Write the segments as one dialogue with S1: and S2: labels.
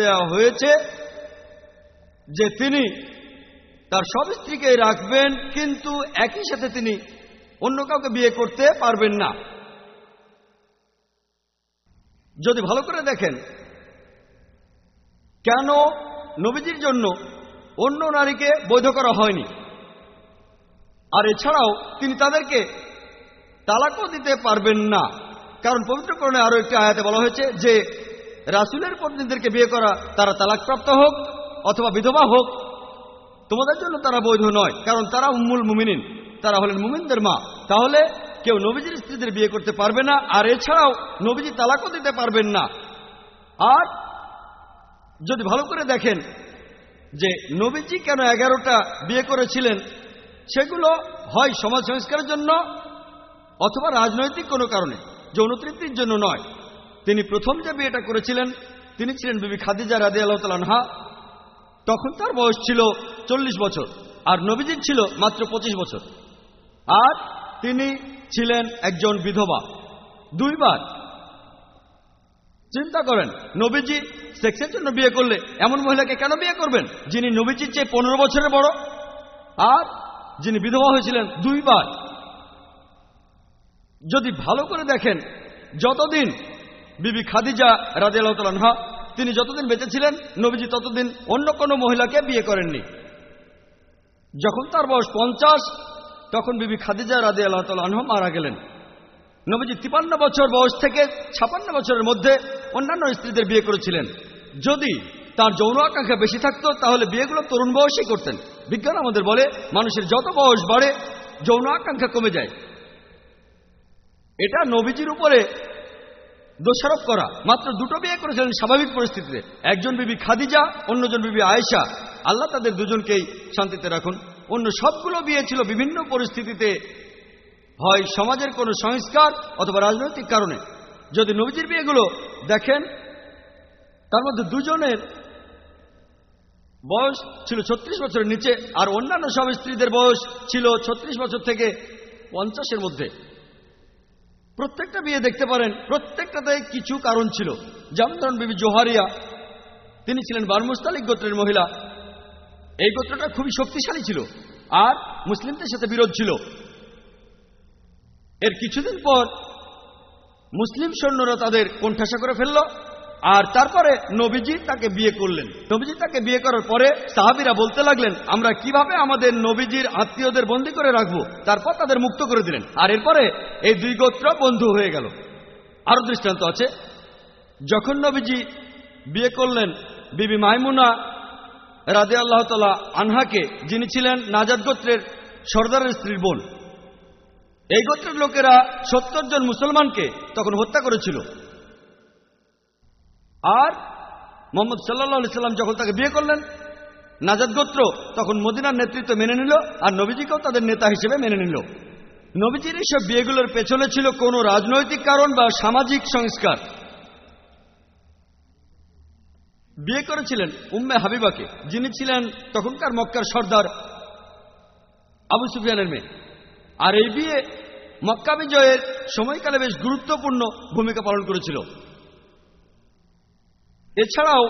S1: দেওয়া হয়েছে যে তিনি তার সব স্ত্রীকে রাখবেন, কিন্তু একই সাথে তিনি অন্য কাউকে বিয়ে করতে পারবেন না। যদি ভালো করে দেখেন কেন নবীজির জন্য অন্য নারীকে বৈধ করা হয়নি, আর এছাড়াও তিনি তাদেরকে তালাকও দিতে পারবেন না, কারণ পবিত্র কোরআনে আরো একটি আয়াতে বলা হয়েছে যে রাসূলের পত্নীদেরকে বিয়ে করা, তারা তালাকপ্রাপ্ত হোক অথবা বিধবা হোক, তোমাদের জন্য তারা বৈধ নয়, কারণ তারা উম্মুল মুমিনিন, তারা হলেন মুমিনদের মা। তাহলে কেউ নবীজির স্ত্রীদের বিয়ে করতে পারবে না, আর এছাড়াও নবীজি তালাকও দিতে পারবেন না। আর যদি ভালো করে দেখেন যে নবীজি কেন 11টা বিয়ে করেছিলেন, সেগুলো হয় সমাজ সংস্কারের জন্য অথবা রাজনৈতিক কোনো কারণে, যৌন তৃপ্তির জন্য নয়। তিনি প্রথম যে বিয়েটা করেছিলেন তিনি ছিলেন বিবি খাদিজা রাদিয়াল্লাহু তাআলা আনহা। তখন তার বয়স ছিল 40 বছর আর নবীজির ছিল মাত্র 25 বছর, আর তিনি ছিলেন একজন বিধবা। 2 বার। চিন্তা করেন, নবীজি সেক্সের জন্য বিয়ে করলে এমন মহিলাকে কেন বিয়ে করবেন যিনি নবীজির চেয়ে 15 বছরের বড়, আর যিনি বিধবা হয়েছিলেন 2 বার। যদি ভালো করে দেখেন, যতদিন বিবি খাদিজা রাদিয়াল্লাহু তাআলা আনহা তিনি যতদিন বেঁচে ছিলেন, নবীজি ততদিন অন্য কোনো মহিলাকে বিয়ে করেননি। যখন তার বয়স 50, তখন বিবি খাদিজা রাদিয়াল্লাহু তাআলা আনহা মারা গেলেন। নবীজি 53 বছর বয়স থেকে 56 বছরের মধ্যে অন্যান্য স্ত্রীদের বিয়ে করেছিলেন। যদি তার যৌন আকাঙ্ক্ষা বেশি থাকতো তাহলে বিয়েগুলো তরুণ বয়সেই করতেন। বিজ্ঞান আমাদের বলে মানুষের যত বয়স বাড়ে যৌন আকাঙ্ক্ষা কমে যায়। এটা নবীজির উপরে দোষারোপ করা। মাত্র 2টো বিয়ে করেছিলেন স্বাভাবিক পরিস্থিতিতে, একজন বিবি খাদিজা, অন্যজন বিবি আয়েশা, আল্লাহ তাদের দুজনকেই শান্তিতে রাখুন। অন্য সবগুলো বিয়ে ছিল বিভিন্ন পরিস্থিতিতে, হয় সমাজের কোনো সংস্কার অথবা রাজনৈতিক কারণে। যদি নবীজির বিয়েগুলো দেখেন, তার মধ্যে 2 জনের বয়স ছিল 36 বছরের নিচে, আর অন্যান্য সব স্ত্রীদের বয়স ছিল 36 বছর থেকে 50-এর মধ্যে। প্রত্যেকটা বিয়ে দেখতে পারেন, প্রত্যেকটাতে কিছু কারণ ছিল। যেমন ধরুন বিবি জোহারিয়া, তিনি ছিলেন বারমুস্তালিক গোত্রের মহিলা। এই গোত্রটা খুবই শক্তিশালী ছিল আর মুসলিমদের সাথে বিরোধ ছিল। এর কিছুদিন পর মুসলিম সৈন্যরা তাদের কোণঠাসা করে ফেলল, আর তারপরে নবীজি তাকে বিয়ে করলেন। নবীজি তাকে বিয়ে করার পরে সাহাবীরা বলতে লাগলেন, আমরা কিভাবে আমাদের নবীজির আত্মীয়দের বন্দী করে রাখবো। তারপর তাদের মুক্ত করে দিলেন, আর এরপরে এই 2 গোত্র বন্ধু হয়ে গেল। আরো দৃষ্টান্ত আছে। যখন নবীজি বিয়ে করলেন বিবি মাইমুনা রাদিয়াল্লাহু তাআলা আনহাকে, যিনি ছিলেন নাজাদ গোত্রের সর্দারের স্ত্রীর বোন, এই গোত্রের লোকেরা 70 জন মুসলমানকে তখন হত্যা করেছিল। আর মুহাম্মদ সাল্লাল্লাহু আলাইহি সাল্লাম যখন তাকে বিয়ে করলেন, নাজাদ গোত্র তখন মদিনার নেতৃত্ব মেনে নিল, আর নবীজিকেও তাদের নেতা হিসেবে মেনে নিল। নবীজির এইসব বিয়েগুলোর পেছনে ছিল কোনো রাজনৈতিক কারণ বা সামাজিক সংস্কার। বিয়ে করেছিলেন উম্মে হাবিবাকে, যিনি ছিলেন তখনকার মক্কার সর্দার আবু সুফিয়ানের মেয়ে। আর এই বিয়ে মক্কা বিজয়ের সময়কালে বেশ গুরুত্বপূর্ণ ভূমিকা পালন করেছিল। এছাড়াও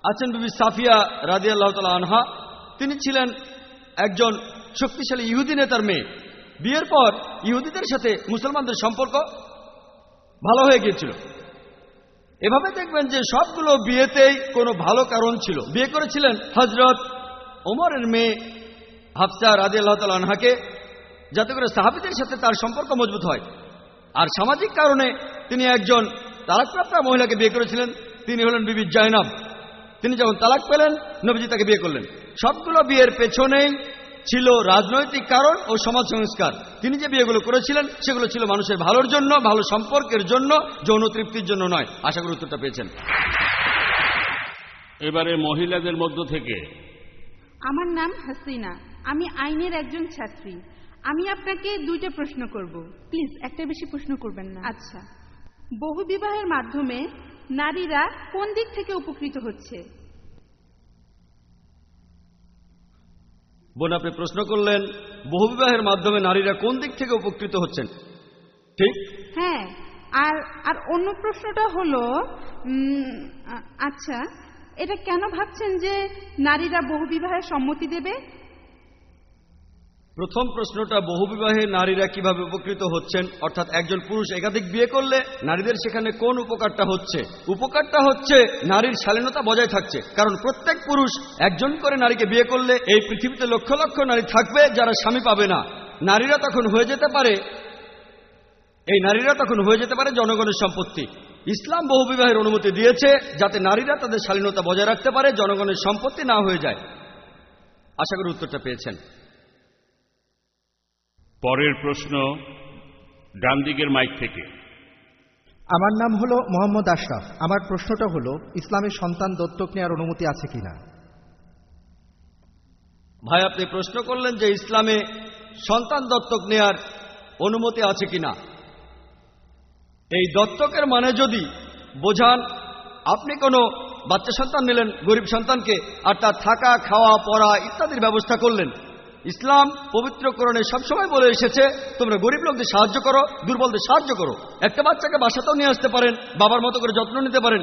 S1: আছেন বিবি সাফিয়া রাদিয়াল্লাহু তাআলা আনহা, তিনি ছিলেন একজন শক্তিশালী ইহুদি নেতার মেয়ে। বিয়ের পর ইহুদিদের সাথে মুসলমানদের সম্পর্ক ভালো হয়ে গিয়েছিল। এভাবে দেখবেন যে সবগুলো বিয়েতেই কোনো ভালো কারণ ছিল। বিয়ে করেছিলেন হযরত ওমরের মেয়ে হাফসা রাদিয়াল্লাহু তাআলা আনহাকে, যাতে করে সাহাবীদের সাথে তার সম্পর্ক মজবুত হয়। আর সামাজিক কারণে তিনি একজন তালাকপ্রাপ্তা মহিলাকে বিয়ে করেছিলেন, তিনি হলেন বিবি জায়নাব। তিনি যখন তালাক পেলেন, নবীজি তাকে বিয়ে করলেন। সবগুলো বিয়ের পেছনেই ছিল রাজনৈতিক কারণ ও সমাজ সংস্কার। তিনি যে বিয়েগুলো করেছিলেন সেগুলো ছিল মানুষের ভালোর জন্য, ভালো সম্পর্কের জন্য, যৌন তৃপ্তির জন্য নয়। আশা করি উত্তরটা পেয়েছেন।
S2: এবারে মহিলাদের মধ্য থেকে।
S3: আমার নাম হাসিনা, আমি আইনের একজন ছাত্রী। আমি আপনাকে 2টা প্রশ্ন করব, প্লিজ একটা বেশি প্রশ্ন করবেন না। আচ্ছা, বহুবিবাহের মাধ্যমে নারীরা কোন দিক থেকে উপকৃত হচ্ছে?
S1: বোন, আপনি প্রশ্ন করলেন বহুবিবাহের মাধ্যমে নারীরা কোন দিক থেকে উপকৃত হচ্ছেন, ঠিক?
S3: হ্যাঁ, আর আর অন্য প্রশ্নটা হলো আচ্ছা, এটা কেন ভাবছেন যে নারীরা বহুবিবাহের সম্মতি দেবে?
S1: প্রথম প্রশ্নটা, বহুবিবাহে নারীরা কিভাবে উপকৃত হচ্ছেন, অর্থাৎ একজন পুরুষ একাধিক বিয়ে করলে নারীদের সেখানে কোন উপকারটা হচ্ছে? উপকারটা হচ্ছে নারীর শালীনতা বজায় থাকছে, কারণ প্রত্যেক পুরুষ একজন করে নারীকে বিয়ে করলে এই পৃথিবীতে লক্ষ লক্ষ নারী থাকবে যারা স্বামী পাবে না। নারীরা তখন হয়ে যেতে পারে জনগণের সম্পত্তি। ইসলাম বহুবিবাহের অনুমতি দিয়েছে যাতে নারীরা তাদের শালীনতা বজায় রাখতে পারে, জনগণের সম্পত্তি না হয়ে যায়। আশা করি উত্তরটা পেয়েছেন।
S2: পরের প্রশ্ন ডান দিকের মাইক থেকে।
S4: আমার নাম হলো মোহাম্মদ আশরাফ। আমার প্রশ্নটা হলো, ইসলামে সন্তান দত্তক নেওয়ার অনুমতি আছে কিনা?
S1: ভাই, আপনি প্রশ্ন করলেন যে ইসলামে সন্তান দত্তক নেয়ার অনুমতি আছে কিনা। এই দত্তকের মানে যদি বোঝান আপনি কোনো বাচ্চা সন্তান নিলেন, গরিব সন্তানকে, আর তার থাকা, খাওয়া, পড়া ইত্যাদির ব্যবস্থা করলেন। ইসলাম পবিত্র কোরআনে সবসময় বলে এসেছে, তোমরা গরিব লোকদের সাহায্য করো, দুর্বলদের সাহায্য করো। একটা বাচ্চাকে বাসাতেও নিয়ে আসতে পারেন, বাবার মতো করে যত্ন নিতে পারেন।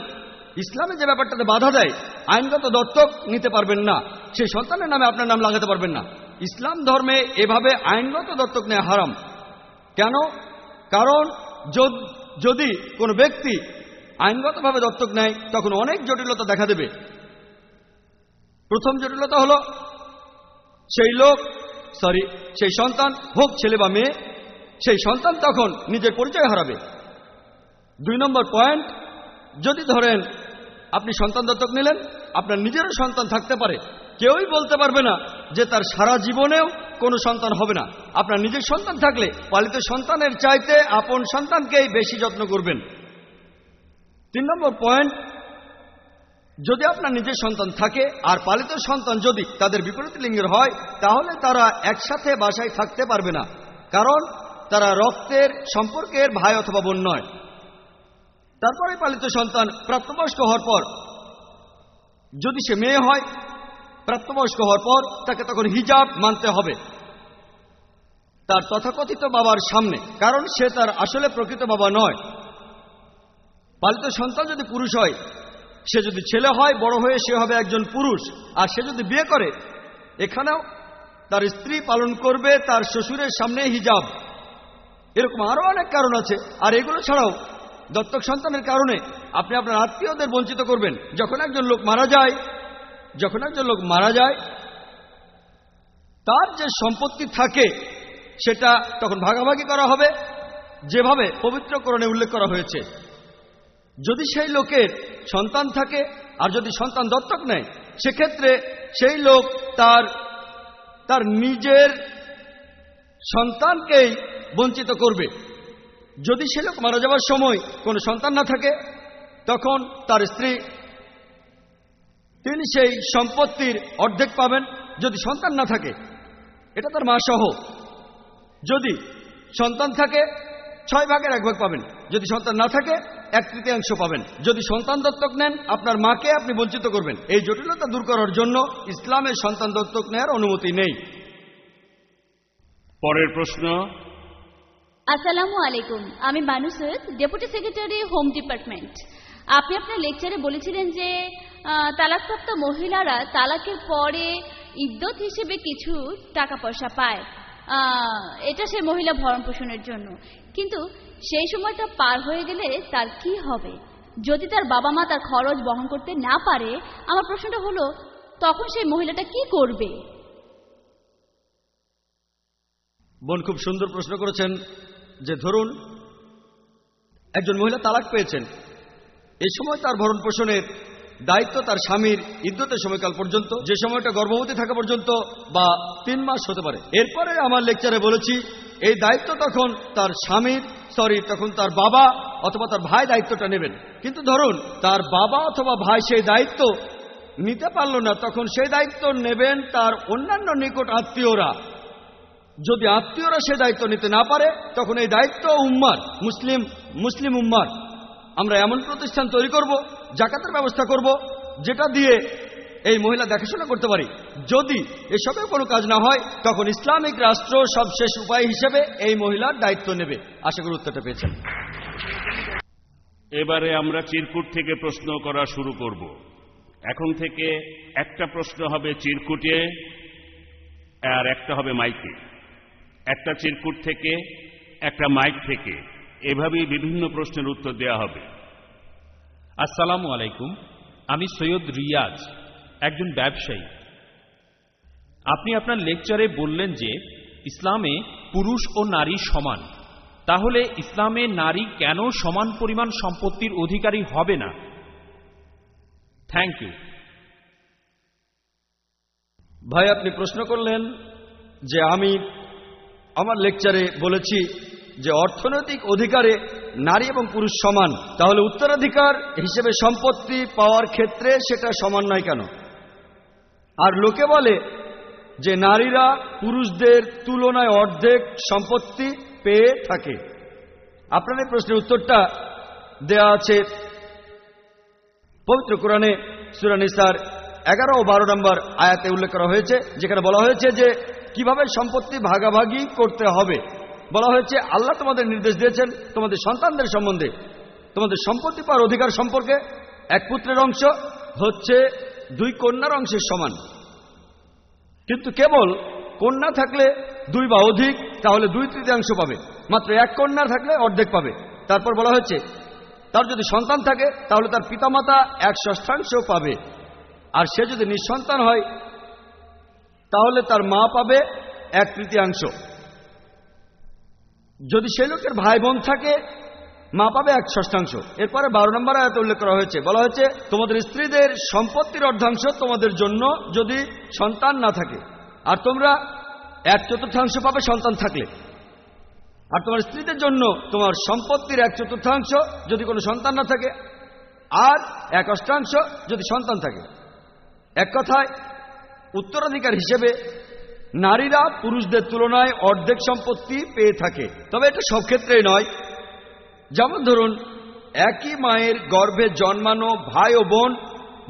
S1: ইসলামে যে ব্যাপারটাতে বাধা দেয়, আইনগত দত্তক নিতে পারবেন না, সেই সন্তানের নামে আপনার নাম লাগাতে পারবেন না। ইসলাম ধর্মে এভাবে আইনগত দত্তক নেওয়া হারাম। কেন? কারণ যদি কোনো ব্যক্তি আইনগতভাবে দত্তক নেয় তখন অনেক জটিলতা দেখা দেবে। প্রথম জটিলতা হলো সেই সন্তান, হোক ছেলে বা মেয়ে, সেই সন্তান তখন নিজের পরিচয় হারাবে। 2 নম্বর পয়েন্ট, যদি ধরেন আপনি সন্তান দত্তক নিলেন, আপনার নিজেরও সন্তান থাকতে পারে, কেউই বলতে পারবে না যে তার সারা জীবনেও কোনো সন্তান হবে না। আপনার নিজের সন্তান থাকলে পালিত সন্তানের চাইতে আপন সন্তানকেই বেশি যত্ন করবেন। 3 নম্বর পয়েন্ট, যদি আপনার নিজের সন্তান থাকে আর পালিত সন্তান যদি তাদের বিপরীত লিঙ্গের হয়, তাহলে তারা একসাথে বাসায় থাকতে পারবে না, কারণ তারা রক্তের সম্পর্কের ভাই অথবা বোন নয়। তারপরে পালিত সন্তান প্রাপ্তবয়স্ক হওয়ার পর, যদি সে মেয়ে হয়, প্রাপ্তবয়স্ক হওয়ার পর তাকে তখন হিজাব মানতে হবে তার তথাকথিত বাবার সামনে, কারণ সে তার আসলে প্রকৃত বাবা নয়। পালিত সন্তান যদি পুরুষ হয়, সে যদি ছেলে হয়, বড় হয়ে সে হবে একজন পুরুষ। আর সে যদি বিয়ে করে, এখানেও তার স্ত্রী পালন করবে তার শ্বশুরের সামনে হিজাব। এরকম আরো অনেক কারণ আছে। আর এগুলো ছাড়াও দত্তক সন্তানের কারণে আপনি আপনার আত্মীয়দের বঞ্চিত করবেন। যখন একজন লোক মারা যায় তার যে সম্পত্তি থাকে সেটা তখন ভাগাভাগি করা হবে, যেভাবে পবিত্র কোরআনে উল্লেখ করা হয়েছে। যদি সেই লোকের সন্তান থাকে আর যদি সন্তান দত্তক নেয়, সেক্ষেত্রে সেই লোক তার নিজের সন্তানকেই বঞ্চিত করবে। যদি সে লোক মারা যাওয়ার সময় কোনো সন্তান না থাকে, তখন তার স্ত্রী, তিনি সেই সম্পত্তির অর্ধেক পাবেন। যদি সন্তান না থাকে, এটা তার মা সহ। যদি সন্তান থাকে, 6 ভাগের 1 ভাগ পাবেন। যদি সন্তান না থাকে, 1/3 পাবেন। যদি সন্তান দত্তক নেন, আপনার মাকে আপনি বঞ্চিত করবেন। এই জটিলতা দূর করার জন্য ইসলামের সন্তান দত্তক নেওয়ার অনুমতি নেই।
S2: পরের প্রশ্ন।
S5: আসসালামু আলাইকুম, আমি Banu Syed, deputy secretary, home department. আপনি আপনার লেকচারে বলেছিলেন যে তালাকপ্রাপ্ত মহিলারা তালাকের পরে ইদ্যত হিসেবে কিছু টাকা পয়সা পায়, এটা সে মহিলা ভরণ পোষণের জন্য। কিন্তু সেই সময়টা পার হয়ে গেলে তার কি হবে? যদি তার বাবা মা তার খরচ বহন করতে না পারে, আমার প্রশ্নটা হলো, তখন সেই মহিলাটা কি করবে?
S1: বোন খুব সুন্দর প্রশ্ন করেছেন। যে ধরুন একজন মহিলা তালাক পেয়েছেন, এই সময় তার ভরণ পোষণের দায়িত্ব তার স্বামীর ইদ্যতের সময়কাল পর্যন্ত, যে সময়টা গর্ভবতী থাকা পর্যন্ত, বা 3 মাস হতে পারে। এরপরে আমার লেকচারে বলেছি এই দায়িত্ব তখন তার স্বামীর, তখন তার বাবা অথবা তার ভাই দায়িত্বটা নেবেন। কিন্তু ধরুন তার বাবা অথবা ভাই সেই দায়িত্ব নিতে পারল না, তখন সেই দায়িত্ব নেবেন তার অন্যান্য নিকট আত্মীয়রা। যদি আত্মীয়রা সে দায়িত্ব নিতে না পারে, তখন এই দায়িত্ব উম্মার, মুসলিম উম্মার। আমরা এমন প্রতিষ্ঠান তৈরি করব, জাকাতের ব্যবস্থা করব, যেটা দিয়ে এই মহিলা দেখাশোনা করতে পারি। যদি এসবের কোনো কাজ না হয়, তখন ইসলামিক রাষ্ট্র সবশেষ উপায় হিসেবে এই মহিলার দায়িত্ব নেবে। আশা করি উত্তরটা পেয়েছেন।
S2: এবারে আমরা চিরকুট থেকে প্রশ্ন করা শুরু করব। এখন থেকে একটা প্রশ্ন হবে চিরকুটে আর একটা হবে মাইকে, একটা চিরকুট থেকে একটা মাইক থেকে, এভাবেই বিভিন্ন প্রশ্নের উত্তর দেওয়া হবে।
S6: আসসালামু আলাইকুম, আমি সৈয়দ রিয়াজ, একজন ব্যবসায়ী। আপনি আপনার লেকচারে বললেন যে ইসলামে পুরুষ ও নারী সমান, তাহলে ইসলামে নারী কেন সমান পরিমাণ সম্পত্তির অধিকারী হবে না? Thank you.
S1: ভাই, আপনি প্রশ্ন করলেন যে আমি আমার লেকচারে বলেছি যে অর্থনৈতিক অধিকারে নারী এবং পুরুষ সমান, তাহলে উত্তরাধিকার হিসেবে সম্পত্তি পাওয়ার ক্ষেত্রে সেটা সমান নয় কেন? আর লোকে বলে যে নারীরা পুরুষদের তুলনায় অর্ধেক সম্পত্তি পেয়ে থাকে। আপনার এই প্রশ্নের উত্তরটা দেয়া আছে পবিত্র কোরআনে সূরা নিসার 11 ও 12 নম্বর আয়াতে উল্লেখ করা হয়েছে, যেখানে বলা হয়েছে যে কিভাবে সম্পত্তি ভাগাভাগি করতে হবে। বলা হয়েছে আল্লাহ তোমাদের নির্দেশ দিয়েছেন তোমাদের সন্তানদের সম্বন্ধে, তোমাদের সম্পত্তি পাওয়ার অধিকার সম্পর্কে এক পুত্রের অংশ হচ্ছে 2 কন্যার অংশের সমান। কিন্তু কেবল কন্যা থাকলে 2 বা অধিক, তাহলে 2/3 পাবে, মাত্র 1 কন্যা থাকলে অর্ধেক পাবে। তারপর বলা হচ্ছে তার যদি সন্তান থাকে তাহলে তার পিতামাতা 1/6 পাবে, আর সে যদি নিঃসন্তান হয় তাহলে তার মা পাবে 1/3। যদি সেই লোকের ভাই বোন থাকে মা পাবে 1/6। এরপরে 12 নম্বর আয়াতে উল্লেখ করা হয়েছে, বলা হয়েছে তোমাদের স্ত্রীদের সম্পত্তির অর্ধাংশ তোমাদের জন্য যদি সন্তান না থাকে, আর তোমরা 1/4 পাবে সন্তান থাকলে। আর তোমার স্ত্রীদের জন্য তোমার সম্পত্তির 1/4 যদি কোনো সন্তান না থাকে, আর 1/8 যদি সন্তান থাকে। এক কথায় উত্তরাধিকার হিসেবে নারীরা পুরুষদের তুলনায় অর্ধেক সম্পত্তি পেয়ে থাকে। তবে এটা সব ক্ষেত্রেই নয়। যেমন ধরুন, একই মায়ের গর্ভে জন্মানো ভাই ও বোন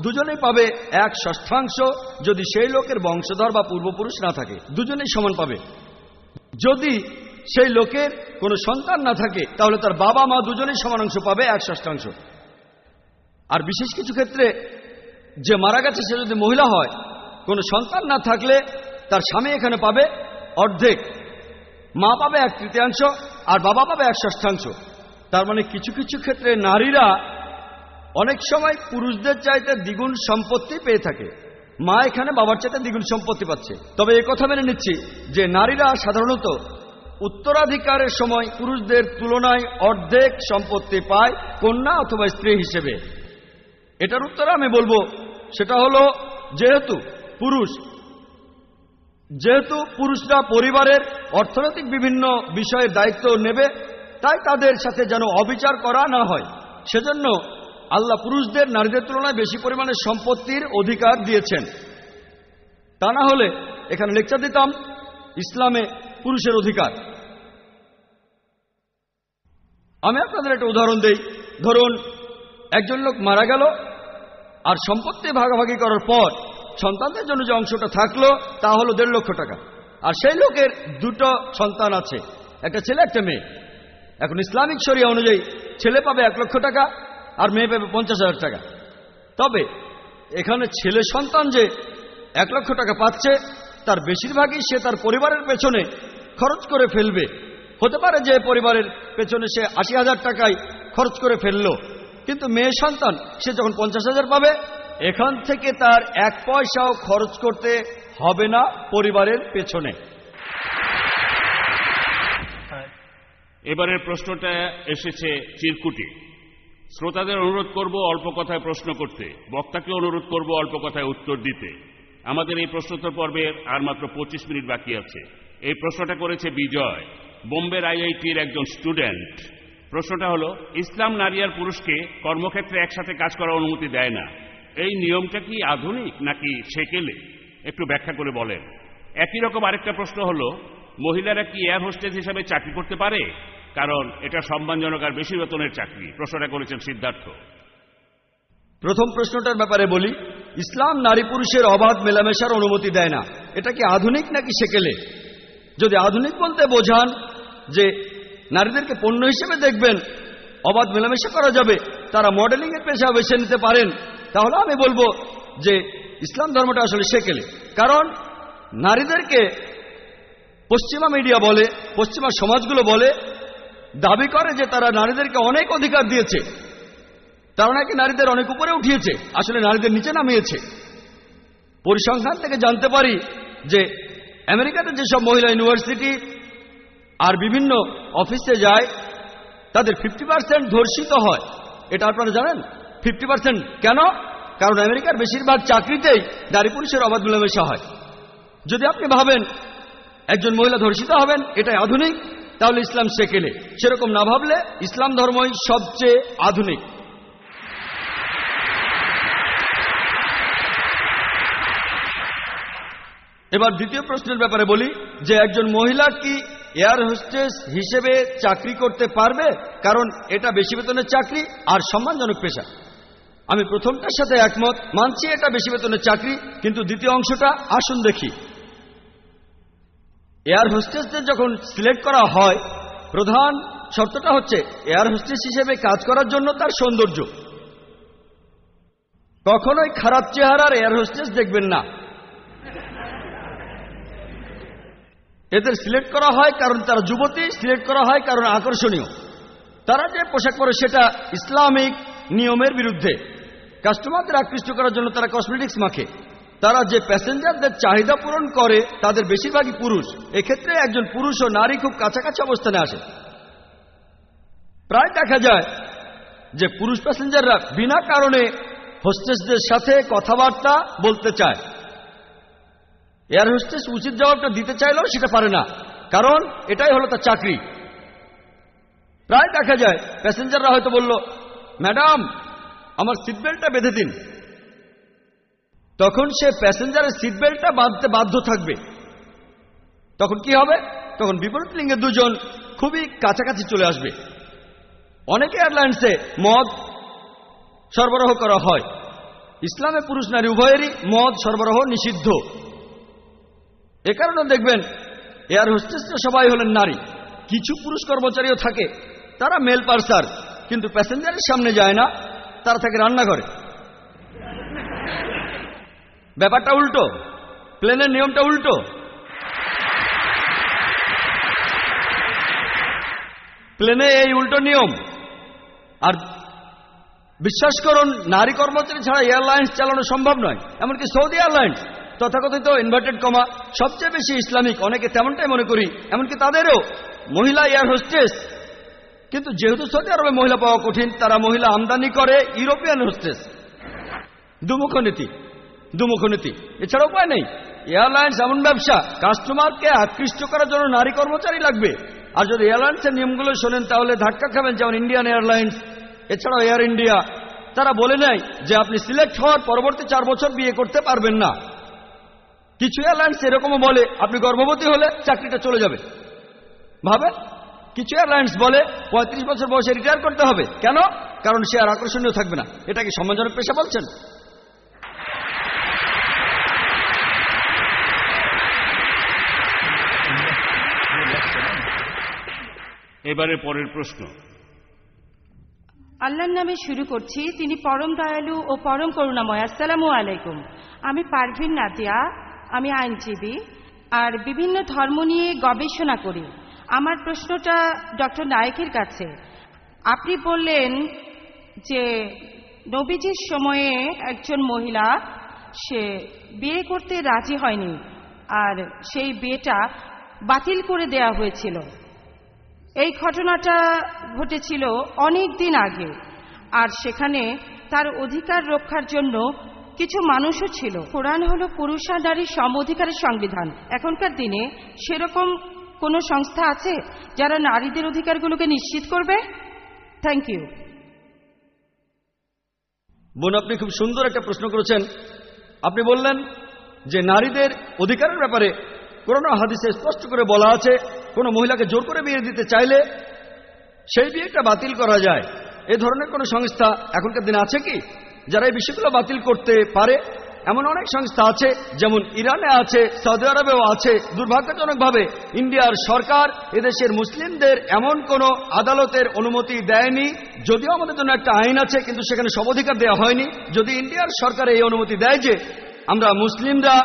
S1: দুজনেই পাবে 1/6 যদি সেই লোকের বংশধর বা পূর্বপুরুষ না থাকে, দুজনেই সমান পাবে। যদি সেই লোকের কোনো সন্তান না থাকে তাহলে তার বাবা মা দুজনেই সমান অংশ পাবে 1/6। আর বিশেষ কিছু ক্ষেত্রে যে মারা গেছে সে যদি মহিলা হয়, কোনো সন্তান না থাকলে তার স্বামী এখানে পাবে অর্ধেক, মা পাবে 1/3 আর বাবা পাবে 1/6। তার মানে কিছু কিছু ক্ষেত্রে নারীরা অনেক সময় পুরুষদের চাইতে দ্বিগুণ সম্পত্তি পেয়ে থাকে। মা এখানে বাবার চাইতে দ্বিগুণ সম্পত্তি পাচ্ছে। তবে এই কথা মেনে নিচ্ছি যে নারীরা সাধারণত উত্তরাধিকারের সময় পুরুষদের তুলনায় অর্ধেক সম্পত্তি পায় কন্যা অথবা স্ত্রী হিসেবে। এটার উত্তরে আমি বলবো সেটা হলো যেহেতু পুরুষরা পরিবারের অর্থনৈতিক বিভিন্ন বিষয়ের দায়িত্ব নেবে, তাই তাদের সাথে যেন অবিচার করা না হয়, সেজন্য আল্লাহ পুরুষদের নারীদের তুলনায় বেশি পরিমাণে সম্পত্তির অধিকার দিয়েছেন। তা না হলে এখানে লেকচার দিতাম ইসলামে পুরুষের অধিকার। আমি আপনাদের একটা উদাহরণ দেই। ধরুন, একজন লোক মারা গেল, আর সম্পত্তি ভাগাভাগি করার পর সন্তানদের জন্য যে অংশটা থাকলো তা হলো 1.5 লক্ষ টাকা। আর সেই লোকের 2 সন্তান আছে, একটা ছেলে একটা মেয়ে। এখন ইসলামিক শরিয়া অনুযায়ী ছেলে পাবে 1 লক্ষ টাকা আর মেয়ে পাবে 50,000 টাকা। তবে এখানে ছেলে সন্তান যে 1 লক্ষ টাকা পাচ্ছে তার বেশিরভাগই সে তার পরিবারের পেছনে খরচ করে ফেলবে। হতে পারে যে পরিবারের পেছনে সে 80,000 টাকায় খরচ করে ফেললো, কিন্তু মেয়ে সন্তান সে যখন 50,000 পাবে এখান থেকে তার 1 পয়সাও খরচ করতে হবে না পরিবারের পেছনে।
S2: এবারের প্রশ্নটা এসেছে চিরকুটে। শ্রোতাদের অনুরোধ করব অল্প কথায় প্রশ্ন করতে, বক্তাকে অনুরোধ করব অল্প কথায় উত্তর দিতে। আমাদের এই প্রশ্নোত্তর পর্বের আর মাত্র 25 মিনিট বাকি আছে। এই প্রশ্নটা করেছে বিজয়, বোম্বের আইআইটির একজন স্টুডেন্ট। প্রশ্নটা হলো, ইসলাম নারী আর পুরুষকে কর্মক্ষেত্রে একসাথে কাজ করার অনুমতি দেয় না। এই নিয়মটা কি আধুনিক নাকি সেকেলে? একটু ব্যাখ্যা করে বলেন। একই রকম আরেকটা প্রশ্ন হলো, মহিলারা কি এয়ার হোস্টেস হিসাবে চাকরি করতে পারে? কারণ এটা সম্মানজনক আর বেশি বেতনের চাকরি। প্রশ্নটা করেছেন সিদ্ধার্থ।
S1: প্রথম প্রশ্নটার ব্যাপারে বলি, ইসলাম নারী পুরুষের অবাধ মেলামেশার অনুমতি দেয় না। এটা কি আধুনিক নাকি সেকেলে? যদি আধুনিক বলতে বোঝান যে নারীদেরকে পণ্য হিসেবে দেখবেন, অবাধ মেলামেশা করা যাবে, তারা মডেলিং এর পেশা বেছে নিতে পারেন, তাহলে আমি বলবো যে ইসলাম ধর্মটা আসলে সেকেলে। কারণ নারীদেরকে পশ্চিমা মিডিয়া বলে, পশ্চিমা সমাজগুলো বলে, দাবি করে যে তারা নারীদেরকে অনেক অধিকার দিয়েছে, তারা নাকি নারীদের অনেক উপরে উঠিয়েছে, আসলে নারীদের নিচে নামিয়েছে। পরিসংখ্যান থেকে জানতে পারি যে আমেরিকাতে যেসব মহিলা ইউনিভার্সিটি আর বিভিন্ন অফিসে যায় তাদের 50% ধর্ষিত হয়। এটা আপনারা জানেন? 50%। কেন? কারণ আমেরিকার বেশিরভাগ চাকরিতেই নারী পুরুষের অবাধ মেলামেশা হয়। যদি আপনি ভাবেন একজন মহিলা ধর্ষিত হবেন এটাই আধুনিক, তাহলে ইসলাম সেকেলে। সেরকম না ভাবলে ইসলাম ধর্মই সবচেয়ে আধুনিক। এবার দ্বিতীয় প্রশ্নের ব্যাপারে বলি যে একজন মহিলা কি এয়ার হোস্টেস হিসেবে চাকরি করতে পারবে, কারণ এটা বেশি বেতনের চাকরি আর সম্মানজনক পেশা। আমি প্রথমটার সাথে একমত, মানছি এটা বেশি বেতনের চাকরি, কিন্তু দ্বিতীয় অংশটা আসুন দেখি। এয়ার হোস্টেসদের যখন সিলেক্ট করা হয় প্রধান শর্তটা হচ্ছে এয়ার হোস্টেস হিসেবে কাজ করার জন্য তার সৌন্দর্য। কখনোই খারাপ চেহারার এয়ার হোস্টেস দেখবেন না। এদের সিলেক্ট করা হয় কারণ তারা যুবতী, সিলেক্ট করা হয় কারণ আকর্ষণীয়। তারা যে পোশাক পরে সেটা ইসলামিক নিয়মের বিরুদ্ধে। কাস্টমারদের আকৃষ্ট করার জন্য তারা কসমেটিক্স মাখে। তারা যে প্যাসেঞ্জারদের চাহিদা পূরণ করে তাদের বেশিরভাগই পুরুষ। এক্ষেত্রে একজন পুরুষ ও নারী খুব কাছাকাছি অবস্থানে আসে। প্রায় দেখা যায় যে পুরুষ প্যাসেঞ্জাররা বিনা কারণে হোস্টেসদের সাথে কথাবার্তা বলতে চায়। এয়ার হোস্টেস উচিত জবাবটা দিতে চাইলেও সেটা পারে না, কারণ এটাই হলো তার চাকরি। প্রায় দেখা যায় প্যাসেঞ্জাররা হয়তো বলল, ম্যাডাম আমার সিট বেল্টটা বেঁধে দিন। তখন সে প্যাসেঞ্জারের সিট বেল্টটা বাঁধতে বাধ্য থাকবে। তখন কি হবে? তখন বিপরীত লিঙ্গের দুজন খুবই কাছাকাছি চলে আসবে। অনেক এয়ারলাইন্সে মদ সরবরাহ করা হয়। ইসলামে পুরুষ নারী উভয়েরই মদ সরবরাহ নিষিদ্ধ। এ কারণে দেখবেন এয়ার হোস্টেসরা সবাই হলেন নারী। কিছু পুরুষ কর্মচারীও থাকে, তারা মেল পার্সার, কিন্তু প্যাসেঞ্জারের সামনে যায় না, তারা থাকে রান্নাঘরে। ব্যাপারটা উল্টো, প্লেনের নিয়মটা উল্টো। প্লেনে এই উল্টো নিয়ম। আর বিশ্বাস করুন, নারী কর্মচারী ছাড়া এয়ারলাইন্স চালানো সম্ভব নয়। এমনকি সৌদি এয়ারলাইন্স তথাকথিত ইনভার্টেড কমা সবচেয়ে বেশি ইসলামিক, অনেকে তেমনটাই মনে করি, এমনকি তাদেরও মহিলা এয়ার হোস্টেস। কিন্তু যেহেতু সৌদি আরবে মহিলা পাওয়া কঠিন, তারা মহিলা আমদানি করে ইউরোপিয়ান হোস্টেস। দুমুখ নীতি, এছাড়া উপায় নেই। এয়ারলাইন্স এমন ব্যবসা, কাস্টমারকে আকৃষ্ট করার জন্য নারী কর্মচারী লাগবে। আর যদি এয়ারলাইন্সের নিয়মগুলো শোনেন তাহলে ধাক্কা খাবেন, যেমন ইন্ডিয়ান এয়ারলাইন্স, এছাড়াও এয়ার ইন্ডিয়া। তারা বলে নেয় যে আপনি সিলেক্ট হওয়ার পরবর্তী 4 বছর বিয়ে করতে পারবেন না। কিছু এয়ারলাইন্স এরকমও বলে আপনি গর্ভবতী হলে চাকরিটা চলে যাবে। ভাবেন, কিছু এয়ারলাইন্স বলে 35 বছর বয়সে রিটায়ার করতে হবে। কেন? কারণ সে আর আকর্ষণীয় থাকবে না। এটা কি সম্মানজনক পেশা বলছেন?
S2: এবারে পরের প্রশ্ন।
S7: আল্লাহর নামে শুরু করছি, তিনি পরম দয়ালু ও পরম করুণাময়। আসসালামু আলাইকুম। আমি পারভিন নাদিয়া, আমি আইনজীবী আর বিভিন্ন ধর্ম নিয়ে গবেষণা করি। আমার প্রশ্নটা ডক্টর নায়েকের কাছে। আপনি বললেন যে নবীজির সময়ে একজন মহিলা সে বিয়ে করতে রাজি হয়নি, আর সেই বিয়েটা বাতিল করে দেয়া হয়েছিল। এই ঘটনাটা ঘটেছিল অনেক দিন আগে, আর সেখানে তার অধিকার রক্ষার জন্য কিছু মানুষও ছিল। কোরআন হলো পুরুষ আর নারীর সম অধিকারের সংবিধান। এখনকার দিনে সেরকম কোনো সংস্থা আছে যারা নারীদের অধিকারগুলোকে নিশ্চিত করবে? Thank you.
S1: বোন, আপনি খুব সুন্দর একটা প্রশ্ন করেছেন। আপনি বললেন যে নারীদের অধিকারের ব্যাপারে কোরআন ও হাদিসে স্পষ্ট করে বলা আছে, কোনো মহিলাকে জোর করে বিয়ে দিতে চাইলে সেই বিয়েটা বাতিল করা যায়। এ ধরনের কোনো সংস্থা এখনকার দিনে আছে কি যারা এই বিষয়গুলো বাতিল করতে পারে? এমন অনেক সংস্থা আছে, যেমন ইরানে আছে, সৌদি আরবেও আছে। দুর্ভাগ্যজনকভাবে ইন্ডিয়ার সরকার এদেশের মুসলিমদের এমন কোন আদালতের অনুমতি দেয়নি। যদিও আমাদের জন্য একটা আইন আছে, কিন্তু সেখানে সব অধিকার দেওয়া হয়নি। যদি ইন্ডিয়ার সরকার এই অনুমতি দেয় যে আমরা মুসলিমরা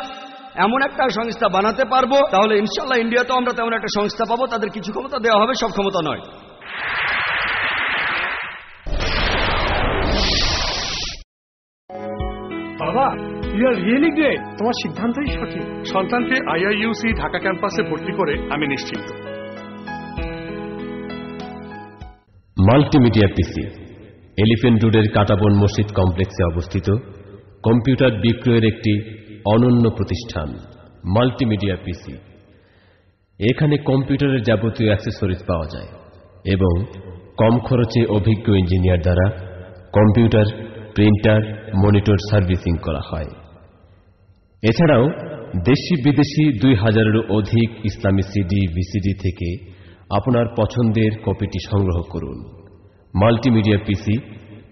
S1: এমন একটা সংস্থা বানাতে পারবো, তাহলে ইনশাল্লাহ ইন্ডিয়াতেও আমরা তেমন একটা সংস্থা পাবো। তাদের কিছু ক্ষমতা দেওয়া হবে, সব ক্ষমতা নয়।
S8: বাবা, ইউ আর রিয়েলি গ্রেট। তোমার সিদ্ধান্তই সঠিক। সন্তানকে আইআইইউসি ঢাকা ক্যাম্পাসে ভর্তি করে আমি নিশ্চিন্ত।
S9: মাল্টিমিডিয়া পিসি এলিফ্যান্ট রোডের কাটাবন মসজিদ কমপ্লেক্সে অবস্থিত কম্পিউটার বিক্রয়ের একটি অনন্য প্রতিষ্ঠান মাল্টিমিডিয়া পিসি। এখানে কম্পিউটারের যাবতীয় অ্যাক্সেসরিজ পাওয়া যায় এবং কম খরচে অভিজ্ঞ ইঞ্জিনিয়ার দ্বারা কম্পিউটার, প্রিন্টার, মনিটর সার্ভিসিং করা হয়। এছাড়াও দেশি বিদেশি 2000-এরও অধিক ইসলামী সিডি, ভিসিডি থেকে আপনার পছন্দের কপিটি সংগ্রহ করুন। মাল্টিমিডিয়া পিসি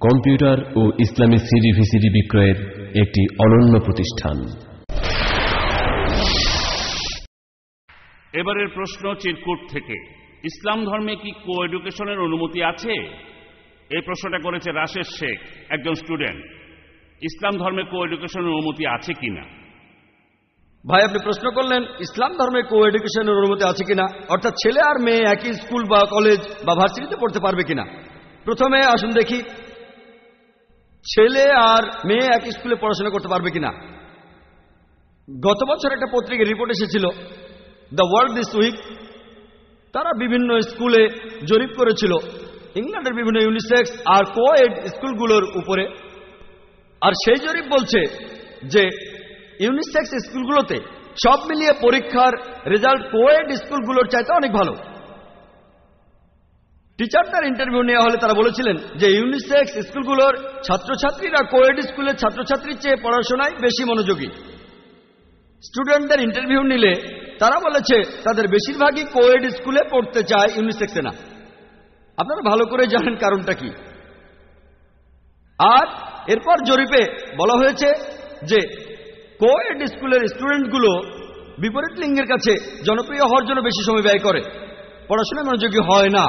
S9: কম্পিউটার ও ইসলামী সিডি, ভিসিডি বিক্রয়ের একটি অনন্য প্রতিষ্ঠান।
S2: এবারের প্রশ্ন চিরকুট থেকে। ইসলাম ধর্মে কি কো এডুকেশনের অনুমতি আছে? এই প্রশ্নটা করেছে রাশেদ শেখ, একজন স্টুডেন্ট। ইসলাম ধর্মে কো এডুকেশনের অনুমতি আছে কিনা?
S1: ভাই, আপনি প্রশ্ন করলেন ইসলাম ধর্মে কো এডুকেশনের অনুমতি আছে কিনা, অর্থাৎ ছেলে আর মেয়ে একই স্কুল বা কলেজ বা ভার্সিটিতে পড়তে পারবে কিনা। প্রথমে আসুন দেখি ছেলে আর মেয়ে একই স্কুলে পড়াশোনা করতে পারবে কিনা। গত বছর একটা পত্রিকার রিপোর্ট এসেছিল, দ্য ওয়ার্ল্ড দিস উইক। তারা বিভিন্ন স্কুলে জরিপ করেছিল ইংল্যান্ডের বিভিন্ন ইউনিসেক্স আর কো-এড স্কুলগুলোর উপরে। আর সেই জরিপ বলছে যে ইউনিসেক্স স্কুলগুলোতে সব মিলিয়ে পরীক্ষার রেজাল্ট কো-এড স্কুলগুলোর চাইতে অনেক ভালো। টিচারদের ইন্টারভিউ নেওয়া হলে তারা বলেছিলেন যে ইউনিসেক্স স্কুলগুলোর ছাত্রছাত্রীরা কো-এড স্কুলের ছাত্রছাত্রীর চেয়ে পড়াশোনায় বেশি মনোযোগী। স্টুডেন্টদের ইন্টারভিউ নিলে তারা বলেছে তাদের বেশিরভাগই কো-এড স্কুলে পড়তে চায়, ইউনিসেক্সে না। আপনারা ভালো করে জানেন কারণটা কি। আর এরপর জরিপে বলা হয়েছে যে কো-এড স্কুলের স্টুডেন্টগুলো বিপরীত লিঙ্গের কাছে জনপ্রিয় হওয়ার জন্য বেশি সময় ব্যয় করে, পড়াশোনায় মনোযোগী হয় না।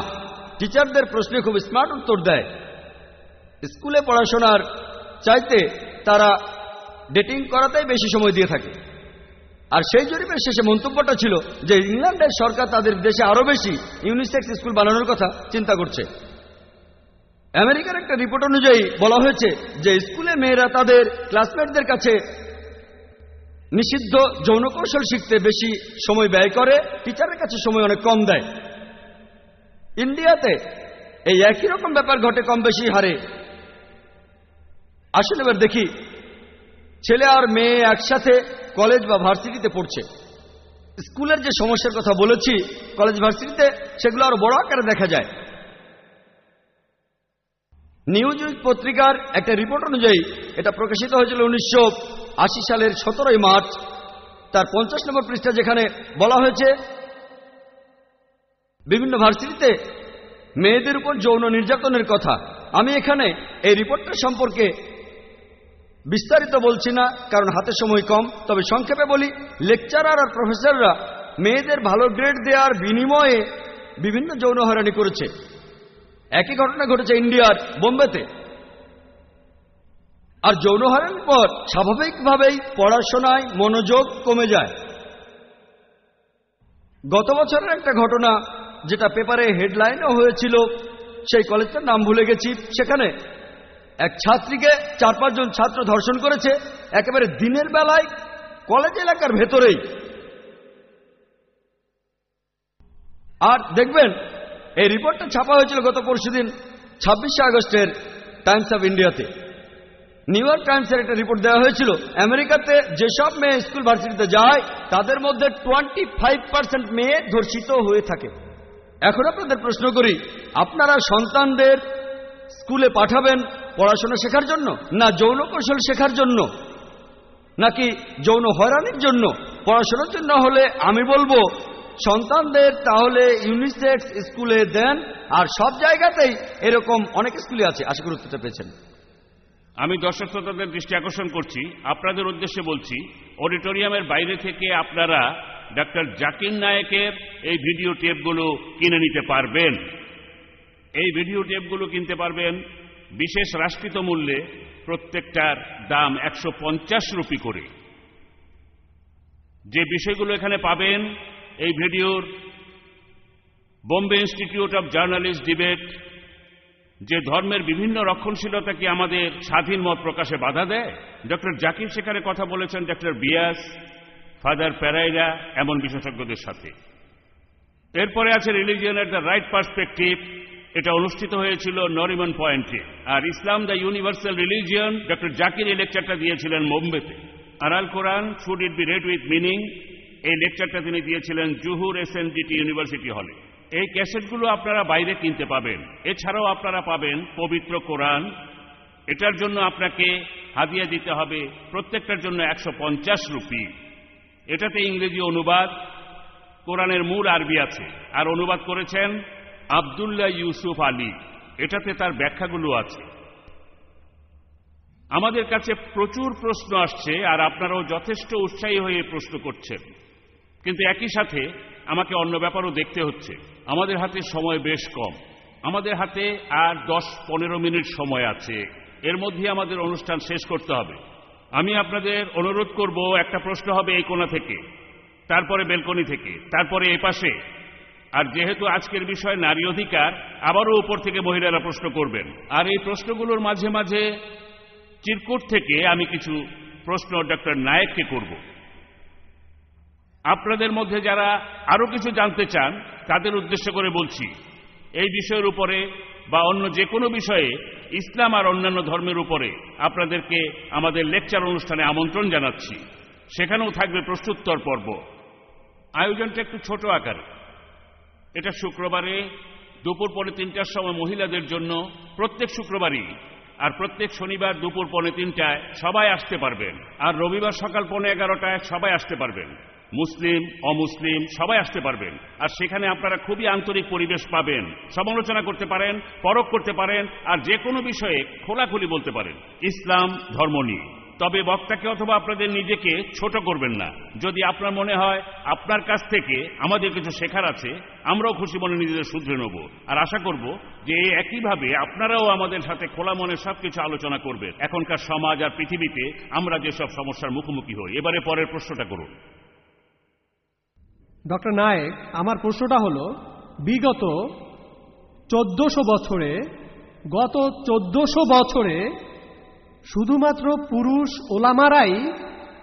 S1: টিচারদের প্রশ্নে খুব স্মার্ট উত্তর দেয়। স্কুলে পড়াশোনার চাইতে তারা ডেটিং করাতেই বেশি সময় দিয়ে থাকে। আর সেই জরিপের শেষে মন্তব্যটা ছিল যে ইংল্যান্ডের সরকার তাদের দেশে আরো বেশি ইউনিসেক্স স্কুল বানানোর কথা চিন্তা করছে। আমেরিকার একটা রিপোর্ট অনুযায়ী বলা হয়েছে যে স্কুলে মেয়েরা তাদের ক্লাসমেটদের কাছে নিষিদ্ধ যৌন কৌশল শিখতে বেশি সময় ব্যয় করে, টিচারের কাছে সময় অনেক কম দেয়। ইন্ডিয়াতে এই একই রকম ব্যাপার ঘটে কম বেশি হারে। আসলে এবার দেখি ছেলে আর মেয়ে একসাথে কলেজ বা ভার্সিটিতে পড়ছে। স্কুলের যে সমস্যার কথা বলেছি কলেজ ভার্সিটিতে, সেগুলো আরো বড় আকারে দেখা যায়। নিউজ উইক পত্রিকার একটা রিপোর্ট অনুযায়ী, এটা প্রকাশিত হয়েছিল 1980 সালের 17 মার্চ, তার 50 নম্বর পৃষ্ঠা, যেখানে বলা হয়েছে বিভিন্ন ভার্সিটিতে মেয়েদের উপর যৌন নির্যাতনের কথা। আমি এখানে এই রিপোর্টটা সম্পর্কে বিস্তারিত বলছি না, কারণ হাতে সময় কম। তবে সংক্ষেপে বলি, লেকচারার আর প্রফেসররা মেয়েদের ভালো গ্রেড দেওয়ার বিনিময়ে বিভিন্ন যৌন হয়রানি করেছে। একই ঘটনা ঘটেছে ইন্ডিয়ার বোম্বেতে। আর যৌন হয়রানির পর স্বাভাবিকভাবেই পড়াশোনায় মনোযোগ কমে যায়। গত বছরের একটা ঘটনা যেটা পেপারে হেডলাইনও হয়েছিল, সেই কলেজটার নাম ভুলে গেছি, সেখানে এক ছাত্রীকে 4-5 জন ছাত্র ধর্ষণ করেছে, একেবারে দিনের বেলায় কলেজ এলাকার ভেতরেই। আর দেখবেন এই রিপোর্টটা ছাপা হয়েছিল গত পরশুদিন 26শে আগস্টের টাইমস অফ ইন্ডিয়াতে। নিউ ইয়র্ক টাইমসের একটা রিপোর্ট দেওয়া হয়েছিল, আমেরিকাতে যেসব মেয়ে স্কুল ভার্সিটিতে যায় তাদের মধ্যে 25% মেয়ে ধর্ষিত হয়ে থাকে। এখন আপনাদের প্রশ্ন করি, আপনারা সন্তানদের স্কুলে পাঠাবেন পড়াশোনা শেখার জন্য, না যৌন কৌশল শেখার জন্য, নাকি যৌন হয়রানির জন্য? পড়াশোনার জন্য হলে আমি বলবো সন্তানদের তাহলে ইউনিসেক্স স্কুলে দেন। আর সব জায়গাতেই এরকম অনেক স্কুলে আছে। আশা করি উত্তরটা পেয়েছেন।
S2: আমি দর্শক শ্রোতাদের দৃষ্টি আকর্ষণ করছি, আপনাদের উদ্দেশ্যে বলছি, অডিটোরিয়ামের বাইরে থেকে আপনারা ডক্টর জাকির নায়েকের এই ভিডিও টেপগুলো কিনে নিতে পারবেন। এই ভিডিও টেপগুলো কিনতে পারবেন বিশেষ হ্রাসকৃত মূল্যে, প্রত্যেকটার দাম 150 রুপি করে। যে বিষয়গুলো এখানে পাবেন, এই ভিডিওর Bombay institute of journalist debate, যে ধর্মের বিভিন্ন রক্ষণশীলতাকে আমাদের স্বাধীন মত প্রকাশে বাধা দেয়, ডক্টর জাকির সেখানে কথা বলেছেন ডক্টর বিয়াস, ফাদার প্যারাইরা, এমন বিশেষজ্ঞদের সাথে। এরপরে আছে religion at the right perspective, এটা অনুষ্ঠিত হয়েছিল নরিমন পয়েন্টে। আর Islam the universal religion, doctor Zakir এই লেকচারটা দিয়েছিলেন বোম্বেতে। আর Al Quran should it be read with meaning, এই লেকচারটা তিনি দিয়েছিলেন জুহুর এসএনডিটি ইউনিভার্সিটি হলে। এই ক্যাসেটগুলো আপনারা বাইরে কিনতে পাবেন। এছাড়াও আপনারা পাবেন পবিত্র কোরআন, এটার জন্য আপনাকে হাদিয়া দিতে হবে প্রত্যেকটার জন্য 150 রুপি। এটাতে ইংরেজি অনুবাদ, কোরআনের মূল আরবি আছে, আর অনুবাদ করেছেন আব্দুল্লাহ ইউসুফ আলী। এটাতে তার ব্যাখ্যাগুলো আছে। আমাদের কাছে প্রচুর প্রশ্ন আসছে, আর আপনারাও যথেষ্ট উৎসাহী হয়ে প্রশ্ন করছেন, কিন্তু একই সাথে আমাকে অন্য ব্যাপারও দেখতে হচ্ছে। আমাদের হাতে সময় বেশ কম, আমাদের হাতে আর 10-15 মিনিট সময় আছে, এর মধ্যে আমাদের অনুষ্ঠান শেষ করতে হবে। আমি আপনাদের অনুরোধ করব, একটা প্রশ্ন হবে এই কোণা থেকে, তারপরে বেলকনি থেকে, তারপরে এই পাশে। আর যেহেতু আজকের বিষয় নারী অধিকার, আবারও উপর থেকে মহিলারা প্রশ্ন করবেন। আর এই প্রশ্নগুলোর মাঝে মাঝে চিরকুট থেকে আমি কিছু প্রশ্ন ডক্টর নায়েককে করব। আপনাদের মধ্যে যারা আরো কিছু জানতে চান তাদের উদ্দেশ্য করে বলছি, এই বিষয়ের উপরে বা অন্য যে কোনো বিষয়ে, ইসলাম আর অন্যান্য ধর্মের উপরে আপনাদেরকে আমাদের লেকচার অনুষ্ঠানে আমন্ত্রণ জানাচ্ছি। সেখানেও থাকবে প্রশ্নোত্তর পর্ব। আয়োজনটা একটু ছোট আকারে। এটা শুক্রবারে দুপুর 3:15 সময় মহিলাদের জন্য, প্রত্যেক শুক্রবারই, আর প্রত্যেক শনিবার দুপুর 3:15টায় সবাই আসতে পারবেন। আর রবিবার সকাল 11:30টায় সবাই আসতে পারবেন, মুসলিম অমুসলিম সবাই আসতে পারবেন। আর সেখানে আপনারা খুবই আন্তরিক পরিবেশ পাবেন, সমালোচনা করতে পারেন, পরখ করতে পারেন, আর যে কোনো বিষয়ে খোলাখুলি বলতে পারেন ইসলাম ধর্ম নিয়ে। তবে বক্তাকে অথবা আপনাদের নিজেকে ছোট করবেন না। যদি আপনার মনে হয় আপনার কাছ থেকে আমাদের কিছু শেখার আছে, আমরাও খুশি মনে নিজেদের শুধরে নেব। আর আশা করব যে একইভাবে আপনারাও আমাদের সাথে খোলা মনে সবকিছু আলোচনা করবেন। এখনকার সমাজ আর পৃথিবীতে আমরা যেসব সমস্যার মুখোমুখি হই। এবারে পরের প্রশ্নটা করুন।
S10: ডক্টর নায়েক, আমার প্রশ্নটা হলো, বিগত 1400 বছরে শুধুমাত্র পুরুষ ওলামারাই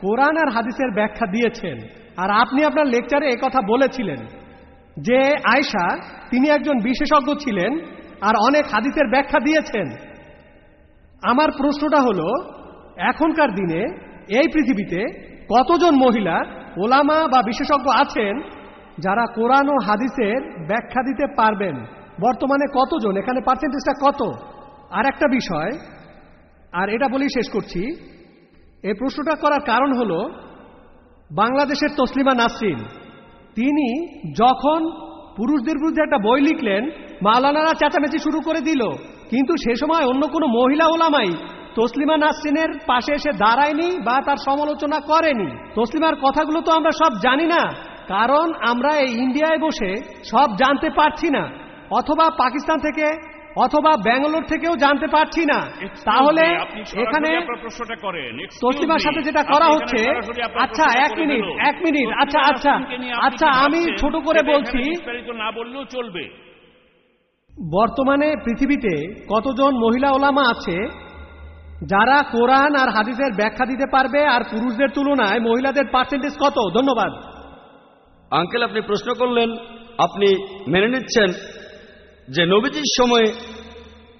S10: কোরআন আর হাদিসের ব্যাখ্যা দিয়েছেন। আর আপনি আপনার লেকচারে একথা বলেছিলেন যে আয়েশা তিনি একজন বিশেষজ্ঞ ছিলেন আর অনেক হাদিসের ব্যাখ্যা দিয়েছেন। আমার প্রশ্নটা হলো, এখনকার দিনে এই পৃথিবীতে কতজন মহিলা ওলামা বা বিশেষজ্ঞ আছেন যারা কোরআন ও হাদিসের ব্যাখ্যা দিতে পারবেন? বর্তমানে কতজন? এখানে পার্সেন্টেজটা কত? আর একটা বিষয়, আর এটা বলেই শেষ করছি, এই প্রশ্নটা করার কারণ হলো, বাংলাদেশের তসলিমা নাসরিন তিনি যখন পুরুষদের বিরুদ্ধে একটা বই লিখলেন, মাওলানারা চেঁচামেচি শুরু করে দিল, কিন্তু সে সময় অন্য কোনো মহিলা ওলামাই তসলিমা নাসরিনের পাশে এসে দাঁড়ায়নি বা তার সমালোচনা করেনি। তসলিমার কথাগুলো তো আমরা সব জানি না, কারণ আমরা এই ইন্ডিয়ায় বসে সব জানতে পারছি না, অথবা পাকিস্তান থেকে অথবা ব্যাঙ্গালোর থেকেও জানতে পারছি না। তাহলে এখানে তসলিমার সাথে যেটা করা হচ্ছে, আচ্ছা এক মিনিট, আচ্ছা আমি ছোট করে বলছি,
S2: না বললেও চলবে।
S10: বর্তমানে পৃথিবীতে কতজন মহিলা ওলামা আছে যারা কোরআন আর হাদিসের ব্যাখ্যা দিতে পারবে, আর পুরুষদের তুলনায় মহিলাদের পার্সেন্টেজ কত? ধন্যবাদ।
S1: আঙ্কেল, আপনি প্রশ্ন করলেন, আপনি মেনে নিচ্ছেন যে নবীজির সময়ে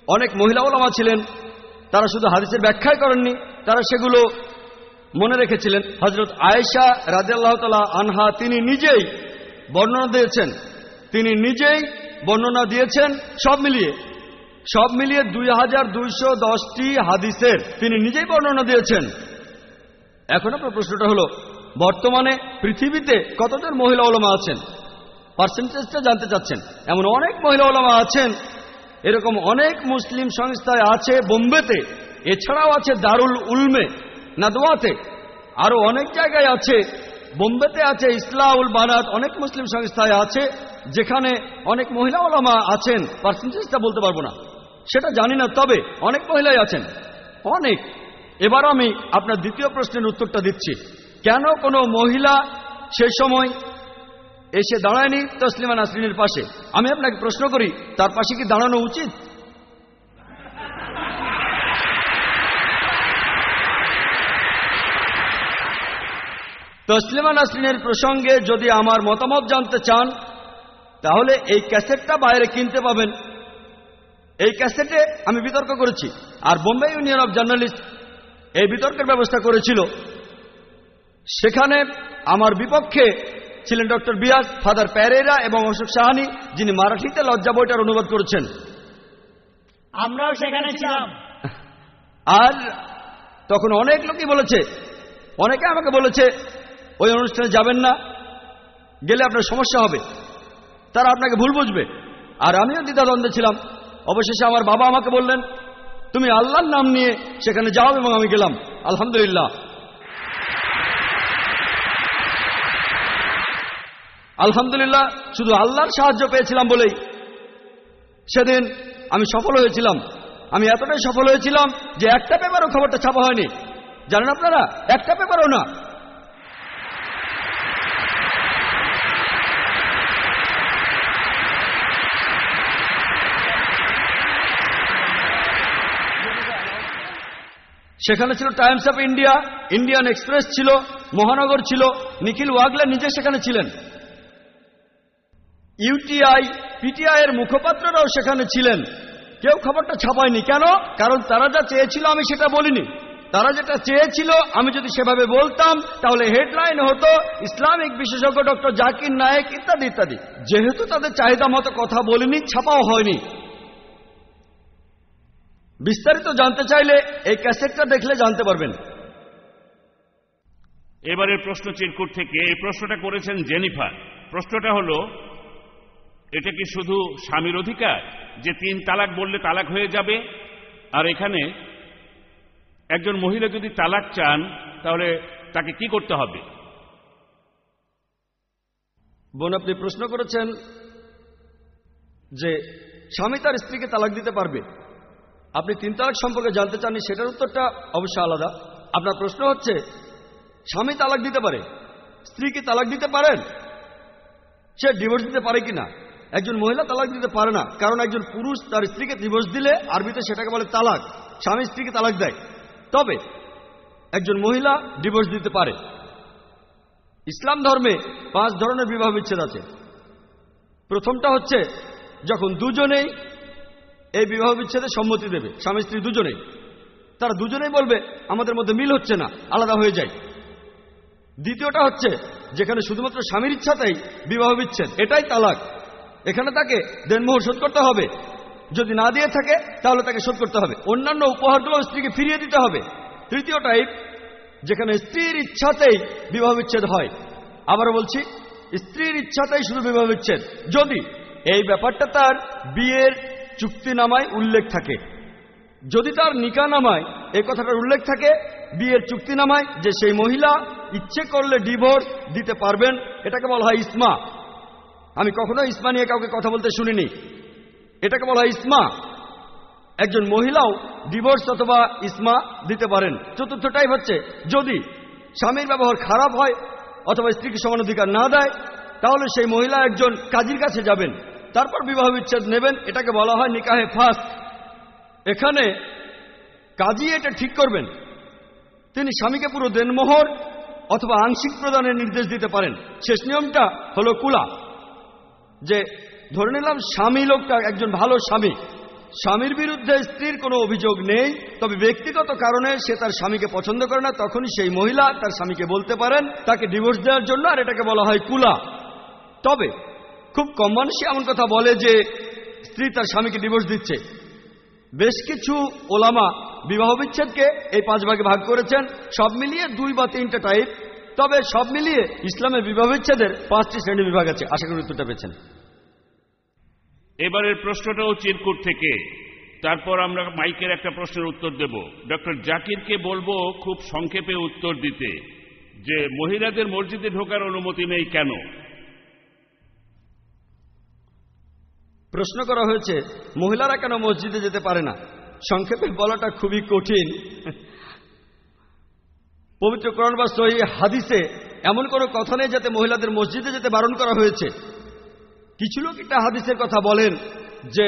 S1: অনেক মহিলা ওলামা ছিলেন, তারা শুধু হাদিসের ব্যাখ্যাই করেননি, তারা সেগুলো মনে রেখেছিলেন। হযরত আয়েশা রাদিয়াল্লাহু তাআলা আনহা তিনি নিজেই বর্ণনা দিয়েছেন সব মিলিয়ে 2210টি হাদিসের তিনি নিজেই বর্ণনা দিয়েছেন। এখন আপনার প্রশ্নটা হলো, বর্তমানে পৃথিবীতে কতজন মহিলা ওলামা আছেন? পার্সেন্টেজটা জানতে চাচ্ছেন। এমন অনেক মহিলা ওলামা আছেন, এরকম অনেক মুসলিম সংস্থায় আছে বোম্বেতে এছাড়াও আছে দারুল উলমে নাদওয়াতে, আরো অনেক জায়গায় আছে, বোম্বেতে আছে ইসলাউল বানাত, অনেক মুসলিম সংস্থায় আছে যেখানে অনেক মহিলা ওলামা আছেন। পার্সেন্টেজটা বলতে পারবো না, সেটা জানি না, তবে অনেক মহিলাই আছেন, অনেক। এবার আমি আপনার দ্বিতীয় প্রশ্নের উত্তরটা দিচ্ছি, কেন কোনো মহিলা সেই সময় এসে দাঁড়ায়নি তসলিমা নাসরিনের পাশে। আমি আপনাকে প্রশ্ন করি, তার পাশে কি দাঁড়ানো উচিত? তসলিমা নাসরিনের প্রসঙ্গে যদি আমার মতামত জানতে চান তাহলে এই ক্যাসেটটা বাইরে কিনতে পাবেন। এই ক্যাসেটে আমি বিতর্ক করেছি, আর বোম্বে ইউনিয়ন অব জার্নালিস্ট এই বিতর্কের ব্যবস্থা করেছিল। সেখানে আমার বিপক্ষে ছিলেন ডক্টর বিয়াস, ফাদার প্যারেরা এবং অশোক সাহানি, যিনি মারাঠিতে লজ্জা বইটার অনুবাদ করেছেন।
S11: আমরাও সেখানে ছিলাম।
S1: আর তখন অনেক লোকই বলেছে, অনেকে আমাকে বলেছে ওই অনুষ্ঠানে যাবেন না, গেলে আপনার সমস্যা হবে, তারা আপনাকে ভুল বুঝবে। আর আমিও দ্বিধাদ্বন্দ্বে ছিলাম। অবশেষে আমার বাবা আমাকে বললেন, তুমি আল্লাহর নাম নিয়ে সেখানে যাও, এবং আমি গেলাম। আলহামদুলিল্লাহ, আলহামদুলিল্লাহ, শুধু আল্লাহর সাহায্য পেয়েছিলাম বলেই সেদিন আমি সফল হয়েছিলাম। আমি এতটাই সফল হয়েছিলাম যে একটা পেপারও খবরটা ছাপা হয়নি। জানেন আপনারা, একটা পেপারও না। সেখানে ছিল Times of India, Indian express ছিল, মহানগর ছিল, নিখিল ওয়াগলে নিজে সেখানে ছিলেন, ইউটিআই, পিটিআই এর মুখপাত্ররাও সেখানে ছিলেন। কেউ খবরটা ছাপায়নি। কেন? কারণ তারা যা চেয়েছিল আমি সেটা বলিনি। তারা যেটা চেয়েছিল আমি যদি সেভাবে বলতাম তাহলে হেডলাইন হতো ইসলামিক বিশেষজ্ঞ ডক্টর জাকির নায়েক ইত্যাদি ইত্যাদি। যেহেতু তাদের চাহিদা মতো কথা বলিনি, ছাপাও হয়নি। বিস্তারিত জানতে চাইলে এই ক্যাসেটটা দেখলে জানতে পারবেন।
S2: এবারের প্রশ্ন চিরকুট থেকে এই প্রশ্নটা করেছেন জেনিফার। প্রশ্নটা হলো, এটা কি শুধু স্বামীর অধিকার যে 3 তালাক বললে তালাক হয়ে যাবে? আর এখানে একজন মহিলা যদি তালাক চান তাহলে তাকে কি করতে হবে?
S1: বোন, আপনি প্রশ্ন করেছেন যে স্বামী তার স্ত্রীকে তালাক দিতে পারবে। আপনি 3 তালাক সম্পর্কে জানতে চাননি, সেটার উত্তরটা অবশ্য আলাদা। আপনার প্রশ্ন হচ্ছে স্বামী তালাক দিতে পারে, স্ত্রী কি তালাক দিতে পারেন? সে ডিভোর্স দিতে পারে কিনা? একজন মহিলা তালাক দিতে পারে না, কারণ একজন পুরুষ তার স্ত্রীকে ডিভোর্স দিলে আরবিতে সেটাকে বলে তালাক। স্বামী স্ত্রীকে তালাক দেয়। তবে একজন মহিলা ডিভোর্স দিতে পারে। ইসলাম ধর্মে 5 ধরনের বিবাহ বিচ্ছেদ আছে। প্রথমটা হচ্ছে যখন দুজনেই এই বিবাহ বিচ্ছেদে সম্মতি দেবে, স্বামী স্ত্রী দুজনেই। তারা দুজনেই বলবে আমাদের মধ্যে মিল হচ্ছে না, আলাদা হয়ে যায়। দ্বিতীয়টা হচ্ছে যেখানে শুধুমাত্র স্বামীর ইচ্ছাতেই বিবাহ বিচ্ছেদ, এটাই তালাক। এখানে তাকে দেনমোহর শোধ করতে হবে, যদি না দিয়ে থাকে তাহলে তাকে শোধ করতে হবে। অন্যান্য উপহারগুলো স্ত্রীকে ফিরিয়ে দিতে হবে। তৃতীয় টাইপ যেখানে স্ত্রীর ইচ্ছাতেই বিবাহ বিচ্ছেদ হয়। আবারও বলছি, স্ত্রীর ইচ্ছাতেই শুধু বিবাহ বিচ্ছেদ, যদি এই ব্যাপারটা তার বিয়ের চুক্তিনামায় উল্লেখ থাকে। যদি তার নিকাহনামায় এই কথাটার উল্লেখ থাকে, বিয়ের চুক্তিনামায়, যে সেই মহিলা ইচ্ছে করলে ডিভোর্স দিতে পারবেন, এটাকে বলা হয় ইসমা। আমি কখনো ইসমা নিয়ে কাউকে কথা বলতে শুনিনি, এটাকে বলা হয় ইসমা। একজন মহিলাও ডিভোর্স অথবা ইসমা দিতে পারেন। চতুর্থ টাইপ হচ্ছে যদি স্বামীর ব্যবহার খারাপ হয় অথবা স্ত্রীকে সমান অধিকার না দেয়, তাহলে সেই মহিলা একজন কাজীর কাছে যাবেন, তারপর বিবাহ বিচ্ছেদ নেবেন। এটাকে বলা হয় নিকাহে ফাস। এখানে কাজী এটা ঠিক করবেন, তিনি স্বামীকে পুরো দেনমোহর অথবা আংশিক প্রদানের নির্দেশ দিতে পারেন। শেষ নিয়মটা হলো কুলা, যে ধরে নিলাম স্বামী লোকটা একজন ভালো স্বামী, স্বামীর বিরুদ্ধে স্ত্রীর কোনো অভিযোগ নেই, তবে ব্যক্তিগত কারণে সে তার স্বামীকে পছন্দ করে না, তখনই সেই মহিলা তার স্বামীকে বলতে পারেন তাকে ডিভোর্স দেওয়ার জন্য, আর এটাকে বলা হয় কুলা। তবে খুব কম মানুষই এমন কথা বলে যে স্ত্রী তার স্বামীকে ডিভোর্স দিচ্ছে। বেশ কিছু ওলামা বিবাহ বিচ্ছেদকে এই 5 ভাগে ভাগ করেছেন, সব মিলিয়ে 2 বা 3টা টাইপ। তবে সব মিলিয়ে ইসলামের বিবাহ বিচ্ছেদের 5টি শ্রেণী বিভাগ আছে। আশা করি উত্তরটা পেয়েছেন।
S2: এবারের প্রশ্নটাও চিরকুট থেকে। তারপর আমরা মাইকের একটা প্রশ্নের উত্তর দেব। ডক্টর জাকিরকে বলবো খুব সংক্ষেপে উত্তর দিতে যে মহিলাদের মসজিদে ঢোকার অনুমতি নেই কেন।
S1: প্রশ্ন করা হয়েছে মহিলারা কেন মসজিদে যেতে পারে না। সংক্ষেপে বলাটা খুবই কঠিন। পবিত্র কোরআন বা সহিহ হাদিসে এমন কোনো কথা নেই যাতে মহিলাদের মসজিদে যেতে বারণ করা হয়েছে। কিছু লোক একটা হাদিসের কথা বলেন যে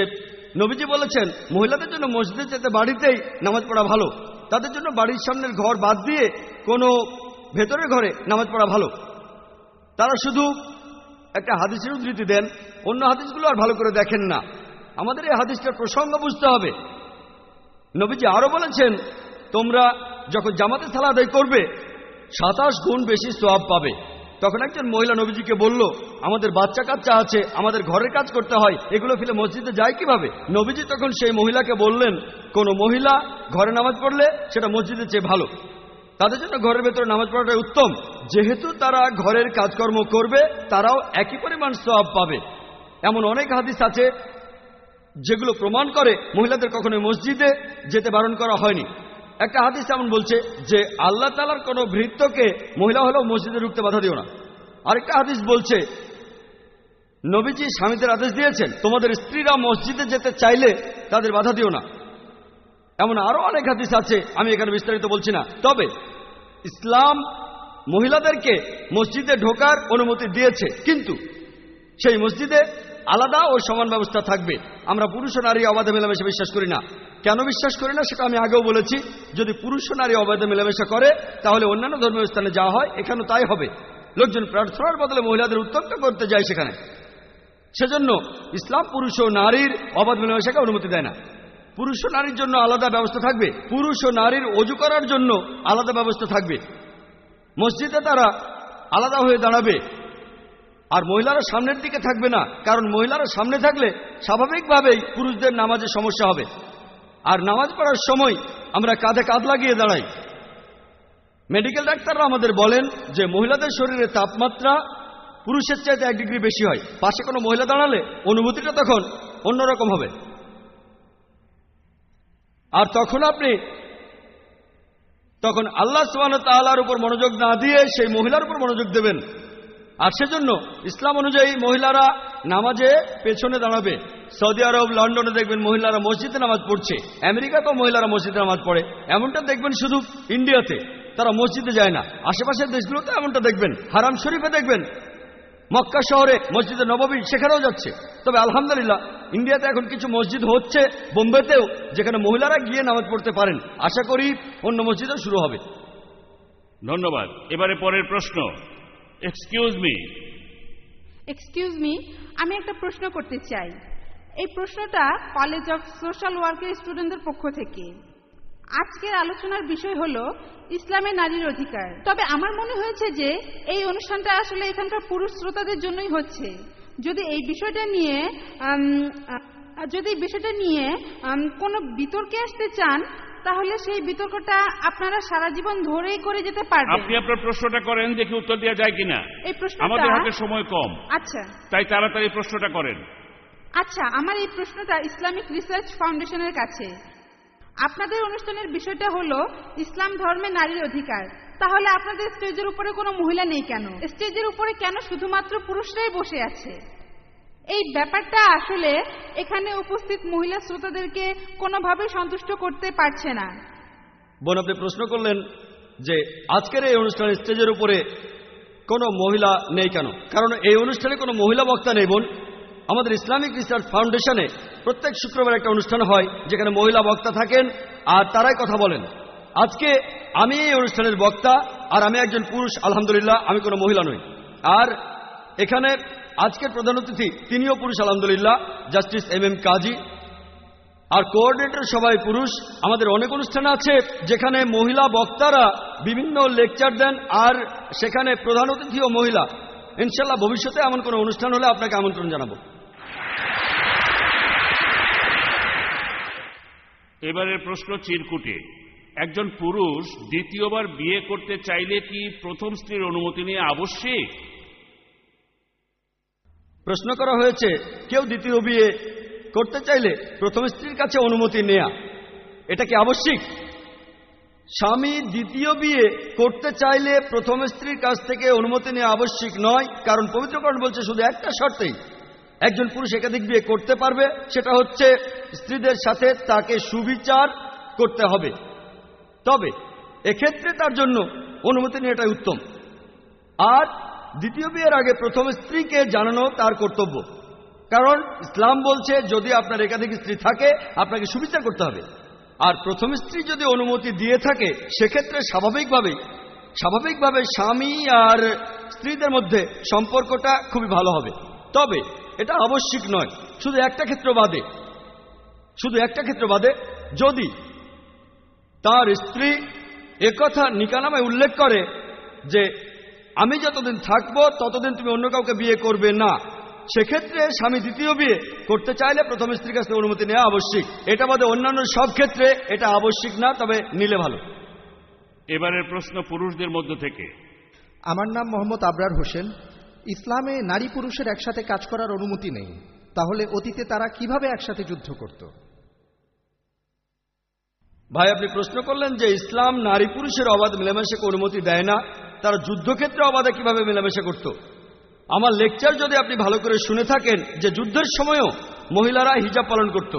S1: নবীজি বলেছেন মহিলাদের জন্য মসজিদে যেতে বাড়িতেই নামাজ পড়া ভালো, তাদের জন্য বাড়ির সামনের ঘর বাদ দিয়ে কোনো ভেতরের ঘরে নামাজ পড়া ভালো। তারা শুধু একটা হাদিসের উদ্ধৃতি দেন, অন্য হাদিসগুলো আর ভালো করে দেখেন না। আমাদের এই হাদিসটার প্রসঙ্গ বুঝতে হবে। নবীজি আরো বলেছেন তোমরা যখন জামাতে সালাত আদায় করবে 27 গুণ বেশি সওয়াব পাবে। তখন একজন মহিলা নবীজিকে বলল আমাদের বাচ্চা কাচ্চা আছে, আমাদের ঘরের কাজ করতে হয়, এগুলো ফেলে মসজিদে যায় কিভাবে? নবীজি তখন সেই মহিলাকে বললেন কোন মহিলা ঘরে নামাজ পড়লে সেটা মসজিদের চেয়ে ভালো, তাদের জন্য ঘরের ভেতরে নামাজ পড়াটাই উত্তম। যেহেতু তারা ঘরের কাজকর্ম করবে তারাও একই পরিমাণ সওয়াব পাবে। এমন অনেক হাদিস আছে যেগুলো প্রমাণ করে মহিলাদের কখনো মসজিদে যেতে বারণ করা হয়নি। একটা হাদিস এমন বলছে যে আল্লাহ তাআলার কোনো ভৃত্যকে মহিলা হলেও মসজিদে ঢুকতে বাধা দিও না। আরেকটা হাদিস বলছে নবীজি স্বামীদের আদেশ দিয়েছেন তোমাদের স্ত্রীরা মসজিদে যেতে চাইলে তাদের বাধা দিও না। এমন আরো অনেক হাদিস আছে, আমি এখানে বিস্তারিত বলছি না। তবে ইসলাম মহিলাদেরকে মসজিদে ঢোকার অনুমতি দিয়েছে, কিন্তু সেই মসজিদে আলাদা ও সমান ব্যবস্থা থাকবে। আমরা পুরুষ ও নারী অবাধে মেলামেশা বিশ্বাস করি না। কেন বিশ্বাস করি না সেটা আমি আগেও বলেছি। যদি পুরুষ ও নারী অবাধে মেলামেশা করে তাহলে অন্যান্য ধর্মীয় স্থানে যাওয়া হয়, এখানেও তাই হবে। লোকজন প্রার্থনার বদলে মহিলাদের উত্তপ্ত করতে যায় সেখানে। সেজন্য ইসলাম পুরুষ ও নারীর অবাধ মেলামেশাকে অনুমতি দেয় না। পুরুষ ও নারীর জন্য আলাদা ব্যবস্থা থাকবে, পুরুষ ও নারীর ওযু করার জন্য আলাদা ব্যবস্থা থাকবে। মসজিদে তারা আলাদা হয়ে দাঁড়াবে, আর মহিলারা সামনের দিকে থাকবে না, কারণ মহিলারা সামনে থাকলে স্বাভাবিকভাবেই পুরুষদের নামাজে সমস্যা হবে। আর নামাজ পড়ার সময় আমরা কাঁধে কাঁধ লাগিয়ে দাঁড়াই। মেডিকেল ডাক্তাররা আমাদের বলেন যে মহিলাদের শরীরে তাপমাত্রা পুরুষের চাইতে 1 ডিগ্রি বেশি হয়। পাশে কোনো মহিলা দাঁড়ালে অনুভূতিটা তখন অন্যরকম হবে। আর তখন আল্লাহ সুবহানাহু ওয়া তাআলার উপর মনোযোগ না দিয়ে সেই মহিলার উপর মনোযোগ দেবেন। আর সেজন্য ইসলাম অনুযায়ী মহিলারা নামাজে পেছনে দাঁড়াবে। সৌদি আরব, লন্ডনে দেখবেন মহিলারা মসজিদে নামাজ পড়ছে, আমেরিকাতেও মহিলারা মসজিদে নামাজ পড়ে। এমনটা দেখবেন শুধু ইন্ডিয়াতে, তারা মসজিদে যায় না। আশেপাশের দেশগুলোতে এমনটা দেখবেন। হারাম শরীফে দেখবেন, মক্কা শহরে মসজিদে নববী সেখানেও যাচ্ছে। তবে আলহামদুলিল্লাহ ইন্ডিয়াতে এখন কিছু মসজিদ হচ্ছে, বোম্বেতেও, যেখানে মহিলারা গিয়ে নামাজ পড়তে পারেন। আশা করি অন্য মসজিদেও শুরু হবে।
S2: ধন্যবাদ। এবারে পরের প্রশ্ন।
S3: এক্সকিউজ মি, আমি একটা প্রশ্ন করতে চাই। এই প্রশ্নটা কলেজ অফ সোশ্যাল ওয়ার্কের স্টুডেন্টদের পক্ষ থেকে। আজকের আলোচনার বিষয় হলো ইসলামে নারীর অধিকার। তবে আমার মনে হয়েছে যে এই অনুষ্ঠানটা আসলে এখানকার পুরুষ শ্রোতাদের জন্যই হচ্ছে। যদি এই বিষয়টা নিয়ে কোনো বিতর্কে আসতে চান তাহলে সেই বিতর্কটা আপনারা সারা জীবন ধরেই করে যেতে পারবেন।
S2: আপনি আপনার প্রশ্নটা করেন, দেখি উত্তর দেওয়া যায় কিনা।
S3: এই প্রশ্নটা
S2: আমাদের হাতে সময় কম।
S3: আচ্ছা,
S2: তাই তাড়াতাড়ি প্রশ্নটা করেন।
S3: আচ্ছা, আমার এই প্রশ্নটা ইসলামিক রিসার্চ ফাউন্ডেশনের কাছে। আপনাদের অনুষ্ঠানের বিষয়টা হলো ইসলাম ধর্মে নারীর অধিকার। তাহলে আপনাদের স্টেজের উপরে কোনো মহিলা নেই কেন? স্টেজের উপরে কেন শুধুমাত্র পুরুষরাই বসে আছে? এই ব্যাপারটা আসলে এখানে উপস্থিত মহিলা শ্রোতাদেরকে কোনোভাবে সন্তুষ্ট করতে পারছে না।
S1: বোন, আপনি প্রশ্ন করলেন যে আজকের এই অনুষ্ঠানের স্টেজের উপরে কোনো মহিলা নেই কেন? কারণ এই অনুষ্ঠানে কোনো মহিলা বক্তা নেই বোন। আমাদের ইসলামিক রিসার্চ ফাউন্ডেশনে প্রত্যেক শুক্রবার একটা অনুষ্ঠান হয় যেখানে মহিলা বক্তা থাকেন আর তারাই কথা বলেন। আজকে আমি এই অনুষ্ঠানের বক্তা, আর আমি একজন পুরুষ। আলহামদুলিল্লাহ, আমি কোনো মহিলা নই। আর এখানে আজকের প্রধান অতিথি তিনিও পুরুষ, আলহামদুলিল্লাহ, জাস্টিস এম কাজী। আর কোঅর্ডিনেটর সবাই পুরুষ। আমাদের অনেক অনুষ্ঠান আছে যেখানে মহিলা বক্তারা বিভিন্ন লেকচার দেন, আর সেখানে প্রধান অতিথিও মহিলা। ইনশাল্লাহ ভবিষ্যতে এমন কোনো অনুষ্ঠান হলে আপনাকে আমন্ত্রণ জানাবো।
S2: এবারের প্রশ্ন চিরকুটে। একজন পুরুষ দ্বিতীয়বার বিয়ে করতে চাইলে কি প্রথম স্ত্রীর অনুমতি নিয়ে আবশ্যিক?
S1: প্রশ্ন করা হয়েছে কেউ দ্বিতীয় বিয়ে করতে চাইলে প্রথম স্ত্রীর কাছে অনুমতি নেয়া এটা কি আবশ্যিক? স্বামী দ্বিতীয় বিয়ে করতে চাইলে প্রথম স্ত্রীর কাছ থেকে অনুমতি নেওয়া আবশ্যিক নয়, কারণ পবিত্রকরণ বলছে শুধু একটা শর্তেই একজন পুরুষ একাধিক বিয়ে করতে পারবে, সেটা হচ্ছে স্ত্রীদের সাথে তাকে সুবিচার করতে হবে। তবে এক্ষেত্রে তার জন্য অনুমতি নেওয়াটাই উত্তম। আর দ্বিতীয় বিয়ের আগে প্রথম স্ত্রীকে জানানো তার কর্তব্য, কারণ ইসলাম বলছে যদি আপনার একাধিক স্ত্রী থাকে আপনাকে সুবিচার করতে হবে। আর প্রথম স্ত্রী যদি অনুমতি দিয়ে থাকে সেক্ষেত্রে স্বাভাবিকভাবে স্বামী আর স্ত্রীদের মধ্যে সম্পর্কটা খুবই ভালো হবে। তবে এটা আবশ্যিক নয়, শুধু একটা ক্ষেত্র বাদে, যদি তার স্ত্রী একথা নিকানামায় উল্লেখ করে যে আমি যতদিন থাকবো ততদিন তুমি অন্য কাউকে বিয়ে করবে না, সেক্ষেত্রে স্বামী দ্বিতীয় বিয়ে করতে চাইলে প্রথম স্ত্রীর কাছ থেকে অনুমতি নেওয়া আবশ্যিক। এটা বাদে অন্যান্য সব ক্ষেত্রে এটা আবশ্যিক না, তবে নিলে ভালো।
S2: এবারের প্রশ্ন পুরুষদের মধ্য থেকে।
S4: আমার নাম মোহাম্মদ আবরার হোসেন। ইসলামে নারী পুরুষের একসাথে কাজ করার অনুমতি নেই, তাহলে অতীতে তারা কিভাবে একসাথে যুদ্ধ করত?
S1: ভাই, আপনি প্রশ্ন করলেন যে ইসলাম নারী পুরুষের অবাধ মেলামেশাকে অনুমতি দেয় না, তারা যুদ্ধক্ষেত্রে অবাধে কিভাবে মেলামেশা করত। আমার লেকচার যদি আপনি ভালো করে শুনে থাকেন যে যুদ্ধের সময়ও মহিলারা হিজাব পালন করত,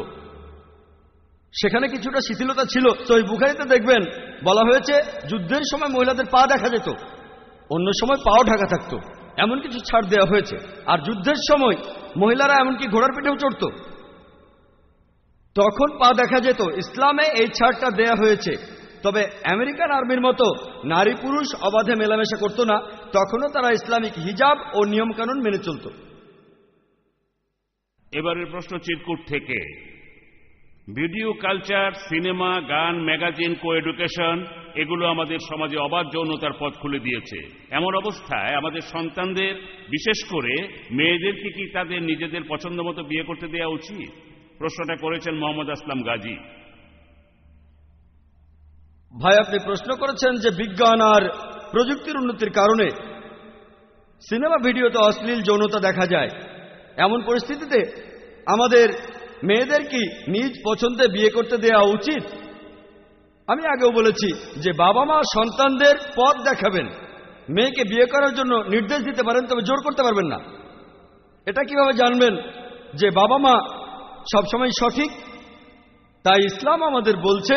S1: সেখানে কিছুটা শিথিলতা ছিল। সহিহ বুখারীতে দেখবেন বলা হয়েছে যুদ্ধের সময় মহিলাদের পা দেখা যেত, অন্য সময় পাও ঢাকা থাকত, এমন কিছু ছাড় দেওয়া হয়েছে। আর যুদ্ধের সময় মহিলারা এমনকি ঘোড়ার পিঠেও চড়ত, তখন পা দেখা যেত। ইসলামে এই ছাড়টা দেয়া হয়েছে। তবে আমেরিকান আর্মির মতো নারী পুরুষ অবাধে মেলামেশা করত না, তখনও তারা ইসলামিক হিজাব ও নিয়মকানুন মেনে চলত।
S2: এবারের প্রশ্ন চিরকুট থেকে। ভিডিও কালচার, সিনেমা, গান, ম্যাগাজিন, কো এডুকেশন এগুলো আমাদের সমাজে অবাধ যৌনতার পথ খুলে দিয়েছে। এমন অবস্থায় আমাদের সন্তানদের, বিশেষ করে মেয়েদেরকে কি তাদের নিজেদের পছন্দ মতো বিয়ে করতে দেওয়া উচিত? প্রশ্নটা করেছেন মোহাম্মদ আসলাম গাজী।
S1: ভাই, আপনি প্রশ্ন করেছেন যে বিজ্ঞান আর প্রযুক্তির উন্নতির কারণে সিনেমা ভিডিওতে অশ্লীল যৌনতা দেখা যায়, এমন পরিস্থিতিতে আমাদের মেয়েদের কি নিজ পছন্দে বিয়ে করতে দেওয়া উচিত? আমি আগেও বলেছি যে বাবা মা সন্তানদের পথ দেখাবেন, মেয়েকে বিয়ে করার জন্য নির্দেশ দিতে পারেন, তবে জোর করতে পারবেন না। এটা কিভাবে জানবেন যে বাবা মা সবসময় সঠিক? তাই ইসলাম আমাদের বলছে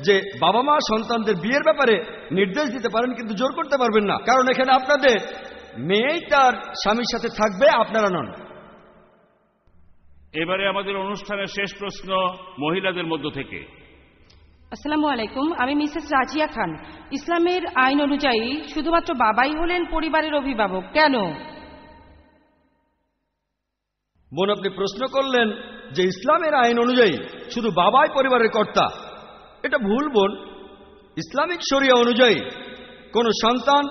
S1: যে বাবা মা সন্তানদের বিয়ের ব্যাপারে নির্দেশ দিতে পারেন, কিন্তু জোর করতে পারবেন না, কারণ এখানে আপনাদের মেয়েই তার স্বামীর সাথে থাকবে, আপনারা নন।
S2: এবারে আমাদের অনুষ্ঠানের শেষ প্রশ্ন মহিলাদের মধ্য থেকে।
S7: আসসালামু আলাইকুম, আমি মিসেস রাজিয়া খান। ইসলামের আইন অনুযায়ী শুধুমাত্র বাবাই হলেন পরিবারের অভিভাবক, কেন?
S1: বোন, আপনি প্রশ্ন করলেন যে ইসলামের আইন অনুযায়ী শুধু বাবাই পরিবারের কর্তা। এটা ভুল বোন। ইসলামিক শরিয়া অনুযায়ী কোন সন্তান